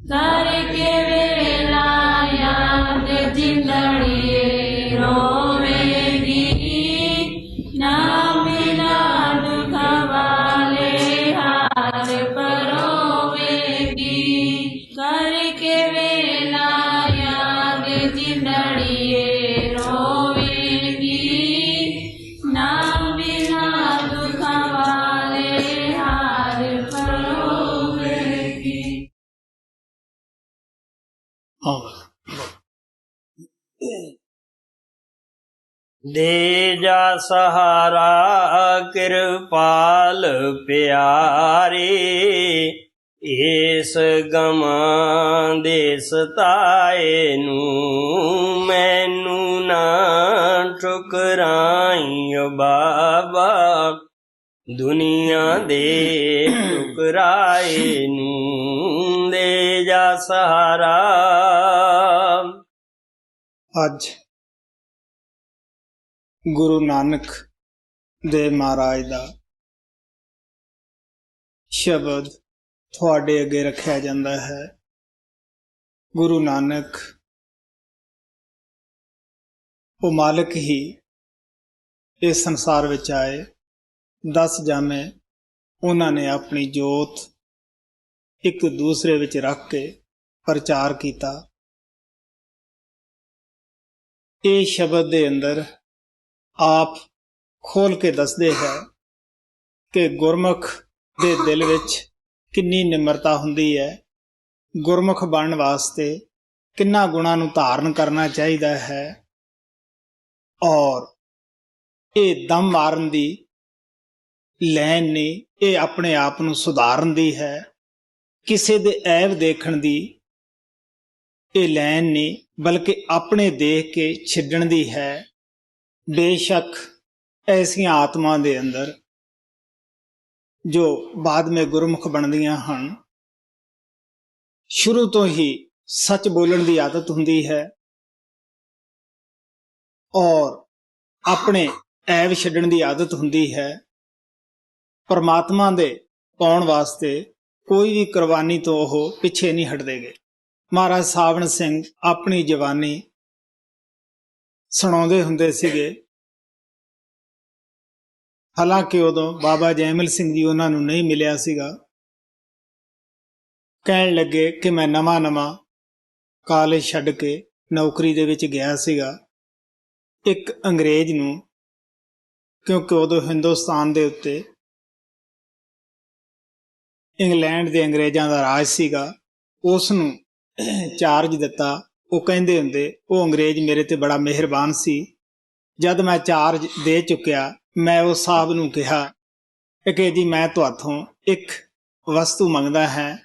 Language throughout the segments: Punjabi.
करके वेला याद जिंदड़िए रोवेगी, ना बिना दुख वाले हार परोवेगी। करके वेला याद जिंदड़िए रोवेगी, ना बिना दुख वाले हार परोवेगी। दे जा सहारा किरपाल प्यारे, इस गम दे सताए नू मैनू ना ठुकराई बाबा, दुनिया दे ठुकराए नू दे जा सहारा। ਅੱਜ ਗੁਰੂ ਨਾਨਕ ਦੇਵ ਮਹਾਰਾਜ ਦਾ ਸ਼ਬਦ ਤੁਹਾਡੇ ਅੱਗੇ ਰੱਖਿਆ ਜਾਂਦਾ ਹੈ। ਗੁਰੂ ਨਾਨਕ ਉਹ ਮਾਲਕ ਹੀ ਇਸ ਸੰਸਾਰ ਵਿੱਚ ਆਏ। 10 ਜਾਮੇ ਉਹਨਾਂ ਨੇ ਆਪਣੀ ਜੋਤ ਇੱਕ ਦੂਸਰੇ ਵਿੱਚ ਰੱਖ ਕੇ ਪ੍ਰਚਾਰ ਕੀਤਾ। ਇਹ ਸ਼ਬਦ ਦੇ ਅੰਦਰ ਆਪ ਖੋਲ ਕੇ ਦੱਸਦੇ ਹੈ ਕਿ ਗੁਰਮੁਖ ਦੇ ਦਿਲ ਵਿੱਚ ਕਿੰਨੀ ਨਿਮਰਤਾ ਹੁੰਦੀ ਹੈ, ਗੁਰਮੁਖ ਬਣਨ ਵਾਸਤੇ ਕਿੰਨਾ ਗੁਣਾਂ ਨੂੰ ਧਾਰਨ ਕਰਨਾ ਚਾਹੀਦਾ ਹੈ, ਔਰ ਇਹ ਦਮ ਮਾਰਨ ਦੀ ਲੈਣ ਨਹੀਂ, ਇਹ ਆਪਣੇ ਆਪ ਨੂੰ ਸੁਧਾਰਨ ਦੀ ਹੈ। ਕਿਸੇ ਦੇ ਐਬ ਦੇਖਣ ਦੀ ਇਹ ਲੈਣ ਨਹੀਂ, ਬਲਕਿ ਆਪਣੇ ਦੇਖ ਕੇ ਛੱਡਣ ਦੀ ਹੈ। ਬੇਸ਼ੱਕ ਐਸੀਆਂ ਆਤਮਾ ਦੇ ਅੰਦਰ ਜੋ ਬਾਅਦ ਵਿੱਚ ਗੁਰਮੁਖ ਬਣਦੀਆਂ ਹਨ, ਸ਼ੁਰੂ ਤੋਂ ਹੀ ਸੱਚ ਬੋਲਣ ਦੀ ਆਦਤ ਹੁੰਦੀ ਹੈ ਔਰ ਆਪਣੇ ਐਬ ਛੱਡਣ ਦੀ ਆਦਤ ਹੁੰਦੀ ਹੈ। ਪਰਮਾਤਮਾ ਦੇ ਪਾਉਣ ਵਾਸਤੇ ਕੋਈ ਵੀ ਕੁਰਬਾਨੀ ਤੋਂ ਉਹ ਪਿੱਛੇ ਨਹੀਂ ਹਟਦੇਗੇ। ਮਹਾਰਾਜ ਸਾਵਣ ਸਿੰਘ ਆਪਣੀ ਜਵਾਨੀ ਸੁਣਾਉਂਦੇ ਹੁੰਦੇ ਸੀਗੇ। ਹਾਲਾਂਕਿ ਉਦੋਂ ਬਾਬਾ ਜੈਮਲ ਸਿੰਘ ਜੀ ਉਹਨਾਂ ਨੂੰ ਨਹੀਂ ਮਿਲਿਆ ਸੀਗਾ। ਕਹਿਣ ਲੱਗੇ ਕਿ ਮੈਂ ਨਵਾਂ ਕਾਲਜ ਛੱਡ ਕੇ ਨੌਕਰੀ ਦੇ ਵਿੱਚ ਗਿਆ ਸੀਗਾ। ਇੱਕ ਅੰਗਰੇਜ਼ ਨੂੰ, ਕਿਉਂਕਿ ਉਦੋਂ ਹਿੰਦੁਸਤਾਨ ਦੇ ਉੱਤੇ ਇੰਗਲੈਂਡ ਦੇ ਅੰਗਰੇਜ਼ਾਂ ਦਾ ਰਾਜ ਸੀਗਾ, ਉਸ ਨੂੰ ਚਾਰਜ ਦਿੱਤਾ। ਉਹ ਕਹਿੰਦੇ ਹੁੰਦੇ ਉਹ ਅੰਗਰੇਜ਼ ਮੇਰੇ ਤੇ ਬੜਾ ਮਿਹਰਬਾਨ ਸੀ। ਜਦ ਮੈਂ ਚਾਰਜ ਦੇ ਚੁੱਕਿਆ, ਮੈਂ ਉਸ ਸਾਹਿਬ ਨੂੰ ਕਿਹਾ ਕਿ ਜੀ ਮੈਂ ਤੁਹਾਥੋਂ ਇੱਕ ਵਸਤੂ ਮੰਗਦਾ ਹੈ,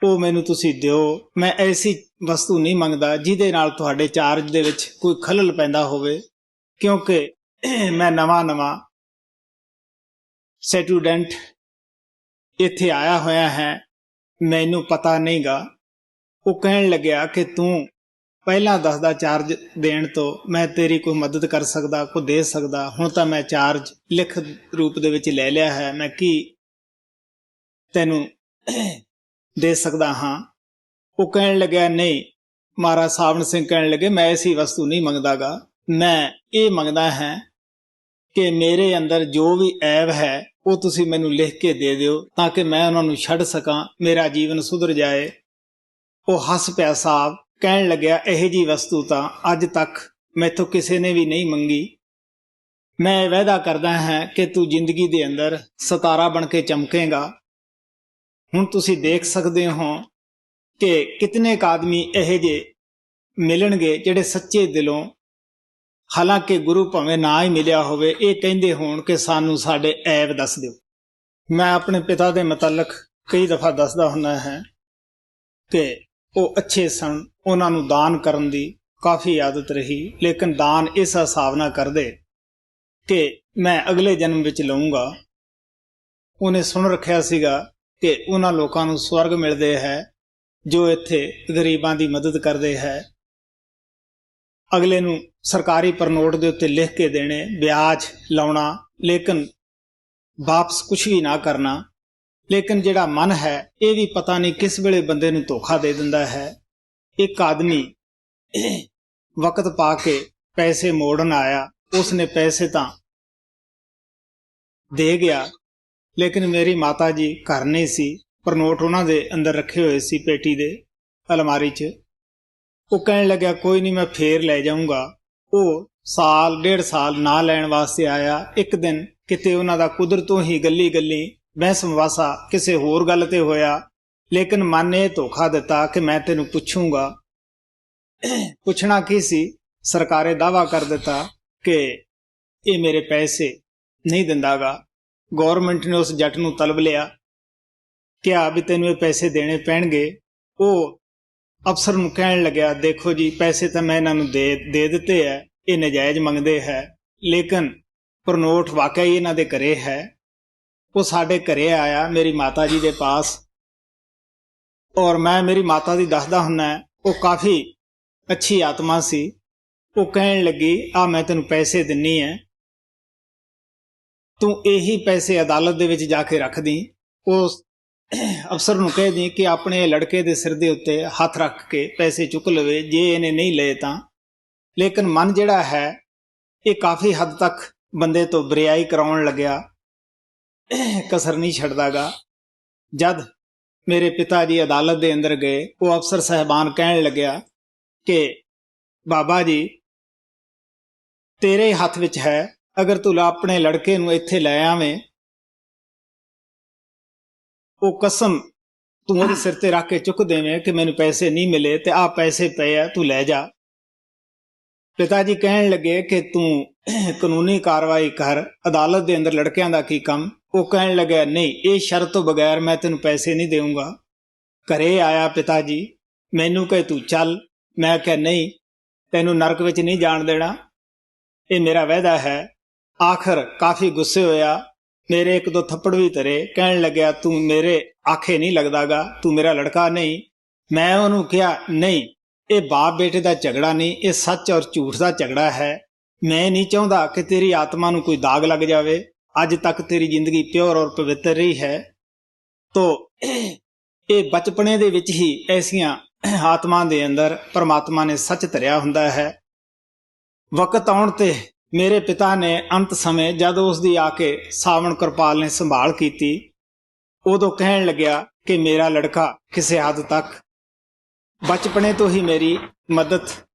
ਉਹ ਮੈਨੂੰ ਤੁਸੀਂ ਦਿਓ। ਮੈਂ ਐਸੀ ਵਸਤੂ ਨਹੀਂ ਮੰਗਦਾ ਜਿਹਦੇ ਨਾਲ ਤੁਹਾਡੇ ਚਾਰਜ ਦੇ ਵਿੱਚ ਕੋਈ ਖਲਲ ਪੈਂਦਾ ਹੋਵੇ, ਕਿਉਂਕਿ ਮੈਂ ਨਵਾਂ ਸਟੂਡੈਂਟ ਇੱਥੇ ਆਇਆ ਹੋਇਆ ਹੈ, ਮੈਨੂੰ ਪਤਾ ਨਹੀਂਗਾ। ਉਹ ਕਹਿਣ ਲੱਗਿਆ ਕਿ ਤੂੰ ਪਹਿਲਾਂ ਦੱਸਦਾ ਚਾਰਜ ਦੇਣ ਤੋਂ ਮੈਂ ਤੇਰੀ ਕੋਈ ਮਦਦ ਕਰ ਸਕਦਾ, ਕੋਈ ਦੇ ਸਕਦਾ। ਹੁਣ ਤਾਂ ਮੈਂ ਚਾਰਜ ਲਿਖਤ ਰੂਪ ਦੇ ਵਿੱਚ ਲੈ ਲਿਆ ਹੈ, ਮੈਂ ਕੀ ਤੈਨੂੰ ਦੇ ਸਕਦਾ ਹਾਂ। ਉਹ ਕਹਿਣ ਲੱਗਿਆ ਨਹੀਂ। ਮਹਾਰਾਜ ਸਾਵਣ ਸਿੰਘ ਕਹਿਣ ਲੱਗੇ ਮੈਂ ਐਸੀ ਵਸਤੂ ਨਹੀਂ ਮੰਗਦਾਗਾ, ਮੈਂ ਇਹ ਮੰਗਦਾ ਹੈ ਕਿ ਮੇਰੇ ਅੰਦਰ ਜੋ ਵੀ ਐਬ ਹੈ ਉਹ ਤੁਸੀਂ ਮੈਨੂੰ ਲਿਖ ਕੇ ਦੇ ਦਿਓ ਤਾਂ ਕਿ ਮੈਂ ਉਹਨਾਂ ਨੂੰ ਛੱਡ ਸਕਾਂ, ਮੇਰਾ ਜੀਵਨ ਸੁਧਰ ਜਾਏ। ਉਹ ਹੱਸ ਪਿਆ ਸਾਹਿਬ, ਕਹਿਣ ਲੱਗਿਆ ਇਹੋ ਜਿਹੀ ਵਸਤੂ ਤਾਂ ਅੱਜ ਤੱਕ ਮੈਥੋਂ ਕਿਸੇ ਨੇ ਵੀ ਨਹੀਂ ਮੰਗੀ। ਮੈਂ ਵਾਅਦਾ ਕਰਦਾ ਹਾਂ ਕਿ ਤੂੰ ਜ਼ਿੰਦਗੀ ਦੇ ਅੰਦਰ ਸਿਤਾਰਾ ਬਣ ਕੇ ਚਮਕੇਗਾ। ਹੁਣ ਤੁਸੀਂ ਦੇਖ ਸਕਦੇ ਹੋ ਕਿ ਕਿਤਨੇ ਕੁ ਆਦਮੀ ਇਹੋ ਜਿਹੇ ਮਿਲਣਗੇ ਜਿਹੜੇ ਸੱਚੇ ਦਿਲੋਂ, ਹਾਲਾਂਕਿ ਗੁਰੂ ਭਾਵੇਂ ਨਾ ਹੀ ਮਿਲਿਆ ਹੋਵੇ, ਇਹ ਕਹਿੰਦੇ ਹੋਣ ਕਿ ਸਾਨੂੰ ਸਾਡੇ ਐਬ ਦੱਸ ਦਿਓ। ਮੈਂ ਆਪਣੇ ਪਿਤਾ ਦੇ ਮੁਤਲਕ ਕਈ ਦਫਾ ਦੱਸਦਾ ਹੁੰਦਾ ਹੈ ਕਿ ਉਹ ਅੱਛੇ ਸਨ, ਉਹਨਾਂ ਨੂੰ ਦਾਨ ਕਰਨ ਦੀ ਕਾਫੀ ਆਦਤ ਰਹੀ, ਲੇਕਿਨ ਦਾਨ ਇਸ ਹਿਸਾਬ ਨਾਲ ਕਰਦੇ ਕਿ ਮੈਂ ਅਗਲੇ ਜਨਮ ਵਿੱਚ ਲਊਂਗਾ। ਉਹਨੇ ਸੁਣ ਰੱਖਿਆ ਸੀਗਾ ਕਿ ਉਹਨਾਂ ਲੋਕਾਂ ਨੂੰ ਸਵਰਗ ਮਿਲਦੇ ਹੈ ਜੋ ਇੱਥੇ ਗਰੀਬਾਂ ਦੀ ਮਦਦ ਕਰਦੇ ਹੈ। ਅਗਲੇ ਨੂੰ ਸਰਕਾਰੀ ਪਰਨੋਟ ਦੇ ਉੱਤੇ ਲਿਖ ਕੇ ਦੇਣੇ, ਵਿਆਜ ਲਾਉਣਾ, ਲੇਕਿਨ ਵਾਪਸ ਕੁਛ ਵੀ ਨਾ ਕਰਨਾ। ਲੇਕਿਨ ਜਿਹੜਾ ਮਨ ਹੈ ਇਹ ਵੀ ਪਤਾ ਨਹੀਂ ਕਿਸ ਵੇਲੇ ਬੰਦੇ ਨੂੰ ਧੋਖਾ ਦੇ ਦਿੰਦਾ ਹੈ। ਇੱਕ ਆਦਮੀ ਵਕਤ ਪਾ ਕੇ ਪੈਸੇ ਮੋੜਨ ਆਇਆ, ਉਸਨੇ ਪੈਸੇ ਤਾਂ ਦੇ ਗਿਆ, ਲੇਕਿਨ ਮੇਰੀ ਮਾਤਾ ਜੀ ਘਰ ਨਹੀਂ ਸੀ, ਪਰ ਨੋਟ ਉਹਨਾਂ ਦੇ ਅੰਦਰ ਰੱਖੇ ਹੋਏ ਸੀ ਪੇਟੀ ਦੇ ਅਲਮਾਰੀ 'ਚ। ਉਹ ਕਹਿਣ ਲੱਗਿਆ ਕੋਈ ਨਹੀਂ, ਮੈਂ ਫੇਰ ਲੈ ਜਾਊਂਗਾ। ਉਹ ਸਾਲ ਡੇਢ ਸਾਲ ਨਾ ਲੈਣ ਵਾਸਤੇ ਆਇਆ। ਇੱਕ ਦਿਨ ਕਿਤੇ ਉਹਨਾਂ ਦਾ ਕੁਦਰਤੋਂ ਹੀ ਗੱਲੀ ਬਹਿਸ ਮਵਾਸਾ ਕਿਸੇ ਹੋਰ ਗੱਲ ਤੇ ਹੋਇਆ, ਲੇਕਿਨ ਮਨ ਨੇ ਧੋਖਾ ਦਿੱਤਾ ਕਿ ਮੈਂ ਤੈਨੂੰ ਪੁੱਛੂੰਗਾ। ਪੁੱਛਣਾ ਕੀ ਸੀ, ਸਰਕਾਰੇ ਦਾਅਵਾ ਕਰ ਦਿੱਤਾ ਕਿ ਇਹ ਮੇਰੇ ਪੈਸੇ ਨਹੀਂ ਦਿੰਦਾਗਾ। ਗੌਰਮੈਂਟ ਨੇ ਉਸ ਜੱਟ ਨੂੰ ਤਲਬ ਲਿਆ, ਕਿਹਾ ਵੀ ਤੈਨੂੰ ਇਹ ਪੈਸੇ ਦੇਣੇ ਪੈਣਗੇ। ਉਹ ਅਫਸਰ ਨੂੰ ਕਹਿਣ ਲੱਗਿਆ ਦੇਖੋ ਜੀ, ਪੈਸੇ ਤਾਂ ਮੈਂ ਇਹਨਾਂ ਨੂੰ ਦੇ ਦਿੱਤੇ ਹੈ, ਇਹ ਨਜਾਇਜ਼ ਮੰਗਦੇ ਹੈ, ਲੇਕਿਨ ਪਰ ਨੋਟ ਵਾਕਿਆ ਹੀ ਇਹਨਾਂ ਦੇ ਘਰੇ ਹੈ। ਉਹ ਸਾਡੇ ਘਰੇ ਆਇਆ ਮੇਰੀ ਮਾਤਾ ਜੀ ਦੇ ਪਾਸ, ਔਰ ਮੈਂ ਮੇਰੀ ਮਾਤਾ ਦੀ ਦੱਸਦਾ ਹੁੰਨਾ, ਉਹ ਕਾਫੀ ਅੱਛੀ ਆਤਮਾ ਸੀ। ਉਹ ਕਹਿਣ ਲੱਗੀ ਆ ਮੈਂ ਤੈਨੂੰ ਪੈਸੇ ਦਿੰਨੀ ਹੈ, ਤੂੰ ਇਹੀ ਪੈਸੇ ਅਦਾਲਤ ਦੇ ਵਿੱਚ ਜਾ ਕੇ ਰੱਖ ਦੀ। ਉਸ ਅਫਸਰ ਨੂੰ ਕਹਿ ਦੀ ਕਿ ਆਪਣੇ ਲੜਕੇ ਦੇ ਸਿਰ ਦੇ ਉੱਤੇ ਹੱਥ ਰੱਖ ਕੇ ਪੈਸੇ ਚੁੱਕ ਲਵੇ, ਜੇ ਇਹਨੇ ਨਹੀਂ ਲਏ ਤਾਂ। ਲੇਕਿਨ ਮਨ ਜਿਹੜਾ ਹੈ ਇਹ ਕਾਫੀ ਹੱਦ ਤੱਕ ਬੰਦੇ ਤੋਂ ਬਰਿਆਈ ਕਰਾਉਣ ਲੱਗਿਆ, ਕਸਰ ਨਹੀਂ ਛੱਡਦਾਗਾ। ਜਦ ਮੇਰੇ ਪਿਤਾ ਜੀ ਅਦਾਲਤ ਦੇ ਅੰਦਰ ਗਏ, ਉਹ ਅਫਸਰ ਸਾਹਿਬਾਨ ਕਹਿਣ ਲੱਗਿਆ ਕਿ ਬਾਬਾ ਜੀ ਤੇਰੇ ਹੱਥ ਵਿੱਚ ਹੈ, ਅਗਰ ਤੂੰ ਆਪਣੇ ਲੜਕੇ ਨੂੰ ਇੱਥੇ ਲੈ ਆਵੇਂ, ਉਹ ਕਸਮ ਤੂੰ ਉਹਦੇ ਸਿਰ ਤੇ ਰੱਖ ਕੇ ਚੁੱਕ ਦੇਵੇਂ ਕਿ ਮੈਨੂੰ ਪੈਸੇ ਨਹੀਂ ਮਿਲੇ ਤੇ ਆਹ ਪੈਸੇ ਪਏ ਆ, ਤੂੰ ਲੈ ਜਾ। ਪਿਤਾ ਜੀ ਕਹਿਣ ਲੱਗੇ ਕਿ ਤੂੰ ਕਾਨੂੰਨੀ ਕਾਰਵਾਈ ਕਰ, ਅਦਾਲਤ ਦੇ ਅੰਦਰ ਲੜਕਿਆਂ ਦਾ ਕੀ ਕੰਮ। ਉਹ ਕਹਿਣ ਲੱਗਿਆ ਨਹੀਂ, ਇਹ ਸ਼ਰਤ ਤੋਂ ਬਗੈਰ ਮੈਂ ਤੈਨੂੰ ਪੈਸੇ ਨਹੀਂ ਦੇਊਂਗਾ। ਘਰੇ ਆਇਆ ਪਿਤਾ ਜੀ, ਮੈਨੂੰ ਕਹੇ ਤੂੰ ਚੱਲ। ਮੈਂ ਕਿਹਾ ਨਹੀਂ, ਤੈਨੂੰ ਨਰਕ ਵਿੱਚ ਨਹੀਂ ਜਾਣ ਦੇਣਾ, ਇਹ ਮੇਰਾ ਵਾਅਦਾ ਹੈ। ਆਖਰ ਕਾਫੀ ਗੁੱਸੇ ਹੋਇਆ, ਮੇਰੇ ਇੱਕ ਦੋ ਥੱਪੜ ਵੀ ਧਰੇ। ਕਹਿਣ ਲੱਗਿਆ ਤੂੰ ਮੇਰੇ ਆਖੇ ਨਹੀਂ ਲੱਗਦਾਗਾ, ਤੂੰ ਮੇਰਾ ਲੜਕਾ ਨਹੀਂ। ਮੈਂ ਉਹਨੂੰ ਕਿਹਾ ਨਹੀਂ, ਇਹ ਬਾਪ ਬੇਟੇ ਦਾ ਝਗੜਾ ਨਹੀਂ, ਇਹ ਸੱਚ ਔਰ ਝੂਠ ਦਾ ਝਗੜਾ ਹੈ। ਮੈਂ ਨਹੀਂ ਚਾਹੁੰਦਾ ਕਿ ਤੇਰੀ ਆਤਮਾ ਨੂੰ ਕੋਈ ਦਾਗ ਲੱਗ ਜਾਵੇ। ਅੱਜ ਤੱਕ ਤੇਰੀ ਜ਼ਿੰਦਗੀ ਪਿਓਰ ਔਰ ਪਵਿੱਤਰ ਰਹੀ ਹੈ, ਤੋ ਇਹ ਬਚਪਨੇ ਦੇ ਵਿੱਚ ਹੀ ਐਸੀਆਂ ਆਤਮਾ ਦੇ ਅੰਦਰ ਪਰਮਾਤਮਾ ਨੇ ਸੱਚ ਧਰਿਆ ਹੁੰਦਾ ਹੈ। ਵਕਤ ਆਉਣ ਤੇ ਮੇਰੇ ਪਿਤਾ ਨੇ ਅੰਤ ਸਮੇਂ ਜਦੋਂ ਉਸ ਦੀ ਆ ਕੇ ਸਾਵਣ ਕਿਰਪਾਲ ਨੇ ਸੰਭਾਲ ਕੀਤੀ, ਉਦੋਂ ਕਹਿਣ ਲੱਗਿਆ ਕਿ ਮੇਰਾ ਲੜਕਾ ਕਿਸੇ ਹੱਦ ਤੱਕ ਬਚਪਨੇ ਤੋਂ ਹੀ ਮੇਰੀ ਮਦਦ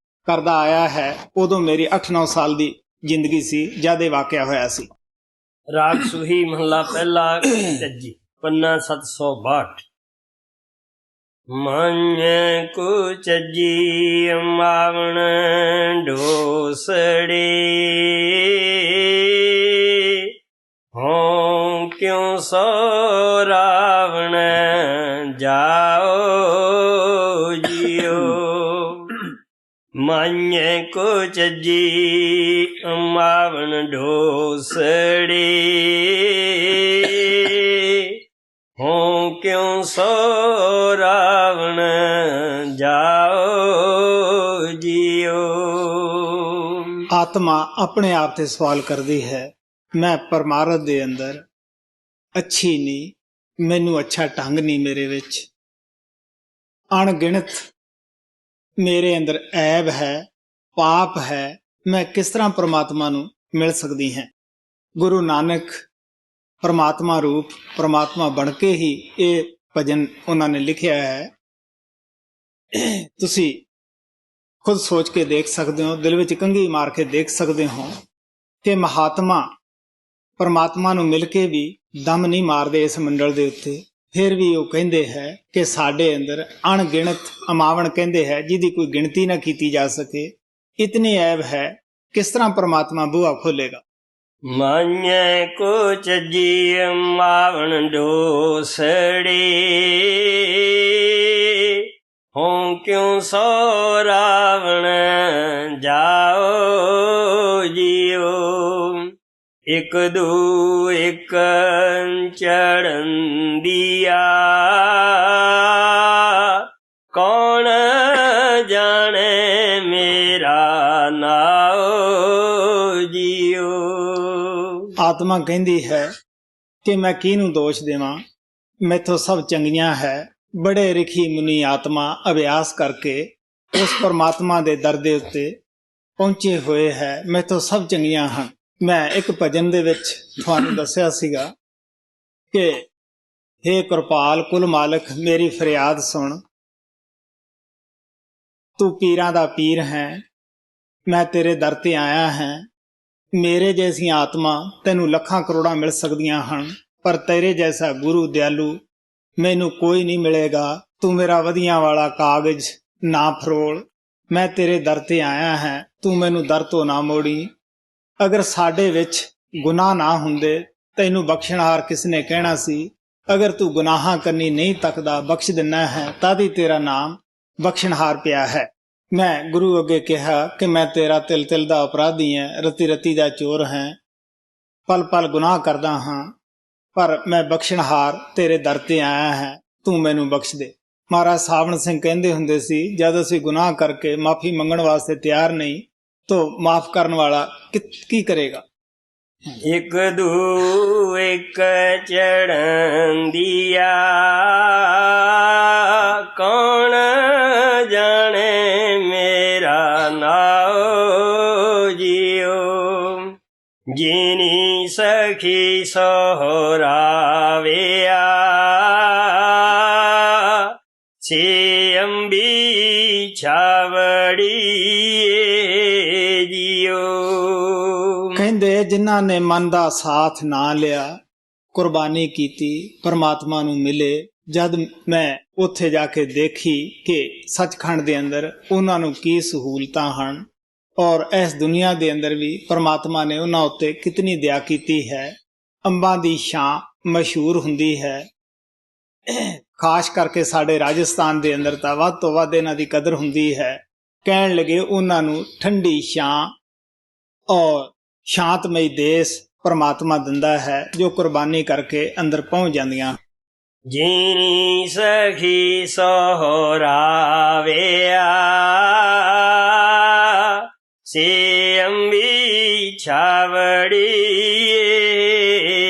ਕਰਦਾ ਆਇਆ ਹੈ। ਉਦੋਂ ਮੇਰੀ 8-9 ਸਾਲ ਦੀ ਜ਼ਿੰਦਗੀ ਸੀ ਜਦ ਇਹ ਵਾਕਿਆ ਹੋਇਆ ਸੀ। ਰਾਗ ਸੁਹੀ ਮਹਲਾ ਪਹਿਲਾ ਚੱਜੀ ਪੰਨਾ 762। ਮੰਨ ਕੋ ਚੱਜੀ ਮਾਵਣ ਢੋਸੜੇ, ਹੋਂ ਕਿਉਂ ਸੋ ਰਾਵਣ ਜਾਓ ਜਿਓ। ਮੰਨ ਕੋ ਚੱਜੀ ਮਾਵਣ ਢੋਸੜੇ, ਹੋਂ ਕਿਉਂ ਸੋ ਰਾਵਣ ਜਾਓ ਜਿਓ। ਆਤਮਾ ਆਪਣੇ ਆਪ ਤੇ ਸਵਾਲ ਕਰਦੀ ਹੈ, ਮੈਂ ਪਰਮਾਰਥ ਦੇ ਅੰਦਰ ਅੱਛੀ ਨਹੀਂ, ਮੈਨੂੰ ਅੱਛਾ ਢੰਗ ਨਹੀਂ ਮੇਰੇ ਵਿੱਚ, ਅਣਗਿਣਤ ਮੇਰੇ ਅੰਦਰ ਐਬ ਹੈ, ਪਾਪ ਹੈ, ਮੈਂ ਕਿਸ ਤਰ੍ਹਾਂ ਪਰਮਾਤਮਾ ਨੂੰ ਮਿਲ ਸਕਦੀ ਹਾਂ। ਗੁਰੂ ਨਾਨਕ ਪਰਮਾਤਮਾ ਰੂਪ ਪਰਮਾਤਮਾ ਬਣ ਕੇ ਹੀ ਇਹ ਭਜਨ ਉਹਨਾਂ ਨੇ ਲਿਖਿਆ ਹੈ। ਤੁਸੀਂ ਖੁਦ ਸੋਚ ਕੇ ਦੇਖ ਸਕਦੇ ਹੋ, ਦਿਲ ਵਿੱਚ ਕੰਘੀ ਮਾਰ ਕੇ ਦੇਖ ਸਕਦੇ ਹੋ ਕਿ ਮਹਾਤਮਾ ਪਰਮਾਤਮਾ ਨੂੰ ਮਿਲ ਕੇ ਵੀ ਦਮ ਨਹੀਂ ਮਾਰਦੇ ਇਸ ਮੰਡਲ ਦੇ ਉੱਤੇ। ਫਿਰ ਵੀ ਉਹ ਕਹਿੰਦੇ ਹੈ ਕਿ ਸਾਡੇ ਅੰਦਰ ਅਣਗਿਣਤ ਅਮਾਵਣ ਕਹਿੰਦੇ ਹੈ ਜਿਹਦੀ ਕੋਈ ਗਿਣਤੀ ਨਾ ਕੀਤੀ ਜਾ ਸਕੇ, ਇਤਨੀ ਐਬ ਹੈ, ਕਿਸ ਤਰ੍ਹਾਂ ਪਰਮਾਤਮਾ ਬੂਹਾ ਖੋਲੇਗਾ। ਮੰਨੈ ਕੋ ਚੱਜੀ ਮਾਵਣ ਢੋਸੜੇ, ਹੋਂ ਕਿਉਂ ਸੋ ਰਾਵਣ ਜਾਓ ਜਿਓ। ਇਕ ਦੂ ਇਕ ਚੜ੍ਹਨ ਦੀਆ, ਕੌਣ ਜਾਣੇ ਮੇਰਾ ਨਾਉ ਜਿਓ। ਆਤਮਾ ਕਹਿੰਦੀ ਹੈ ਕਿ ਮੈਂ ਕਿਹਨੂੰ ਦੋਸ਼ ਦੇਵਾਂ, ਮੈਥੋਂ ਸਭ ਚੰਗੀਆਂ ਹੈ। ਬੜੇ ਰਿਖੀ ਮੁਨੀ ਆਤਮਾ ਅਭਿਆਸ ਕਰਕੇ ਉਸ ਪਰਮਾਤਮਾ ਦੇ ਦਰ ਦੇ ਉੱਤੇ ਪਹੁੰਚੇ ਹੋਏ ਹੈ। ਮੈਥੋਂ ਸਭ ਚੰਗੀਆਂ ਹਨ। ਮੈਂ ਇੱਕ ਭਜਨ ਦੇ ਵਿੱਚ ਤੁਹਾਨੂੰ ਦੱਸਿਆ ਸੀਗਾ ਕਿ ਹੇ ਕਿਰਪਾਲ ਕੁਲ ਮਾਲਕ ਮੇਰੀ ਫਰਿਆਦ ਸੁਣ, ਤੂੰ ਪੀਰਾਂ ਦਾ ਪੀਰ ਹੈ, ਮੈਂ ਤੇਰੇ ਦਰ ਤੇ ਆਇਆ ਹਾਂ। ਮੇਰੇ ਜੈਸੀਆਂ ਆਤਮਾ ਤੈਨੂੰ ਲੱਖਾਂ ਕਰੋੜਾਂ ਮਿਲ ਸਕਦੀਆਂ ਹਨ, ਪਰ ਤੇਰੇ ਜੈਸਾ ਗੁਰੂ ਦਿਆਲੂ ਮੈਨੂੰ ਕੋਈ ਨਹੀਂ ਮਿਲੇਗਾ। ਤੂੰ ਮੇਰਾ ਵਧੀਆਂ ਵਾਲਾ ਕਾਗਜ਼ ਨਾ ਫਰੋਲ, ਮੈਂ ਤੇਰੇ ਦਰ ਤੇ ਆਇਆ ਹਾਂ, ਤੂੰ ਮੈਨੂੰ ਦਰ ਤੋਂ ਨਾ ਮੋੜੀ। ਅਗਰ ਸਾਡੇ ਵਿੱਚ ਗੁਨਾਹ ਨਾ ਹੁੰਦੇ ਤੈਨੂੰ ਬਖਸ਼ਣਹਾਰ ਕਿਸ ਨੇ ਕਹਿਣਾ ਸੀ। ਅਗਰ ਤੂੰ ਗੁਨਾਹਾਂ ਕਰਨੀ ਨਹੀਂ ਤੱਕਦਾ, ਬਖਸ਼ ਦਿੰਦਾ ਹੈ, ਤਦ ਹੀ ਤੇਰਾ ਨਾਮ ਬਖਸ਼ਣਹਾਰ ਪਿਆ ਹੈ। ਮੈਂ ਗੁਰੂ ਅੱਗੇ ਕਿਹਾ ਕਿ ਮੈਂ ਤੇਰਾ ਤਿਲ ਤਿਲ ਦਾ ਅਪਰਾਧੀ ਹਾਂ, ਰਤੀ ਰਤੀ ਦਾ ਚੋਰ ਹਾਂ, ਪਲ ਪਲ ਗੁਨਾਹ ਕਰਦਾ ਹਾਂ, ਪਰ ਮੈਂ ਬਖਸ਼ਣਹਾਰ ਤੇਰੇ ਦਰ ਤੇ ਆਇਆ ਹਾਂ, ਤੂੰ ਮੈਨੂੰ ਬਖਸ਼ ਦੇ। ਮਹਾਰਾਜ ਸਾਵਣ ਸਿੰਘ ਕਹਿੰਦੇ ਹੁੰਦੇ ਸੀ, ਜਦ ਅਸੀਂ ਗੁਨਾਹ ਕਰਕੇ ਮਾਫੀ ਮੰਗਣ ਵਾਸਤੇ ਤਿਆਰ ਨਹੀਂ ਤਾਂ ਮਾਫ ਕਰਨ ਵਾਲਾ ਕੀ ਕਰੇਗਾ। ਇੱਕ ਦੂ ਇੱਕ ਚੜ੍ਹਨ ਦੀਆ, ਕੌਣ ਜਾਣੇ ਮੇਰਾ ਨਾਉ ਜਿਉ। ਜਿਨੀ ਸਖੀ ਸੋਹਰਾਵਿਆ, ਸੇ ਅੰਬੀ ਛਾਵੜੀਏ ਜਿਉ। ਕਹਿੰਦੇ ਜਿਨ੍ਹਾਂ ਨੇ ਮਨ ਦਾ ਸਾਥ ਨਾ ਲਿਆ, ਕੁਰਬਾਨੀ ਕੀਤੀ, ਪਰਮਾਤਮਾ ਨੂੰ ਮਿਲੇ। ਜਦ ਮੈਂ ਉੱਥੇ ਜਾ ਕੇ ਦੇਖੀ ਕਿ ਸੱਚਖੰਡ ਦੇ ਅੰਦਰ ਉਹਨਾਂ ਨੂੰ ਕੀ ਸਹੂਲਤਾਂ ਹਨ ਔਰ ਇਸ ਦੁਨੀਆ ਦੇ ਅੰਦਰ ਵੀ ਪਰਮਾਤਮਾ ਨੇ ਉਹਨਾਂ ਉੱਤੇ ਕਿਤਨੀ ਦਇਆ ਕੀਤੀ ਹੈ। ਅੰਬਾਂ ਦੀ ਛਾਂ ਮਸ਼ਹੂਰ ਹੁੰਦੀ ਹੈ, ਖਾਸ ਕਰਕੇ ਸਾਡੇ ਰਾਜਸਥਾਨ ਦੇ ਅੰਦਰ ਤਾਂ ਵੱਧ ਤੋਂ ਵੱਧ ਇਹਨਾਂ ਦੀ ਕਦਰ ਹੁੰਦੀ ਹੈ। ਕਹਿਣ ਲੱਗੇ ਉਹਨਾਂ ਨੂੰ ਠੰਡੀ ਛਾਂ ਔਰ ਸ਼ਾਂਤਮਈ ਦੇਸ਼ ਪਰਮਾਤਮਾ ਦਿੰਦਾ ਹੈ, ਜੋ ਕੁਰਬਾਨੀ ਕਰਕੇ ਅੰਦਰ ਪਹੁੰਚ ਜਾਂਦੀਆਂ। ਜਿਨੀ ਸਖੀ ਸੋਹਰਾਵਿਆ, ਸੇ ਅੰਬੀ ਛਾਵੜੀਏ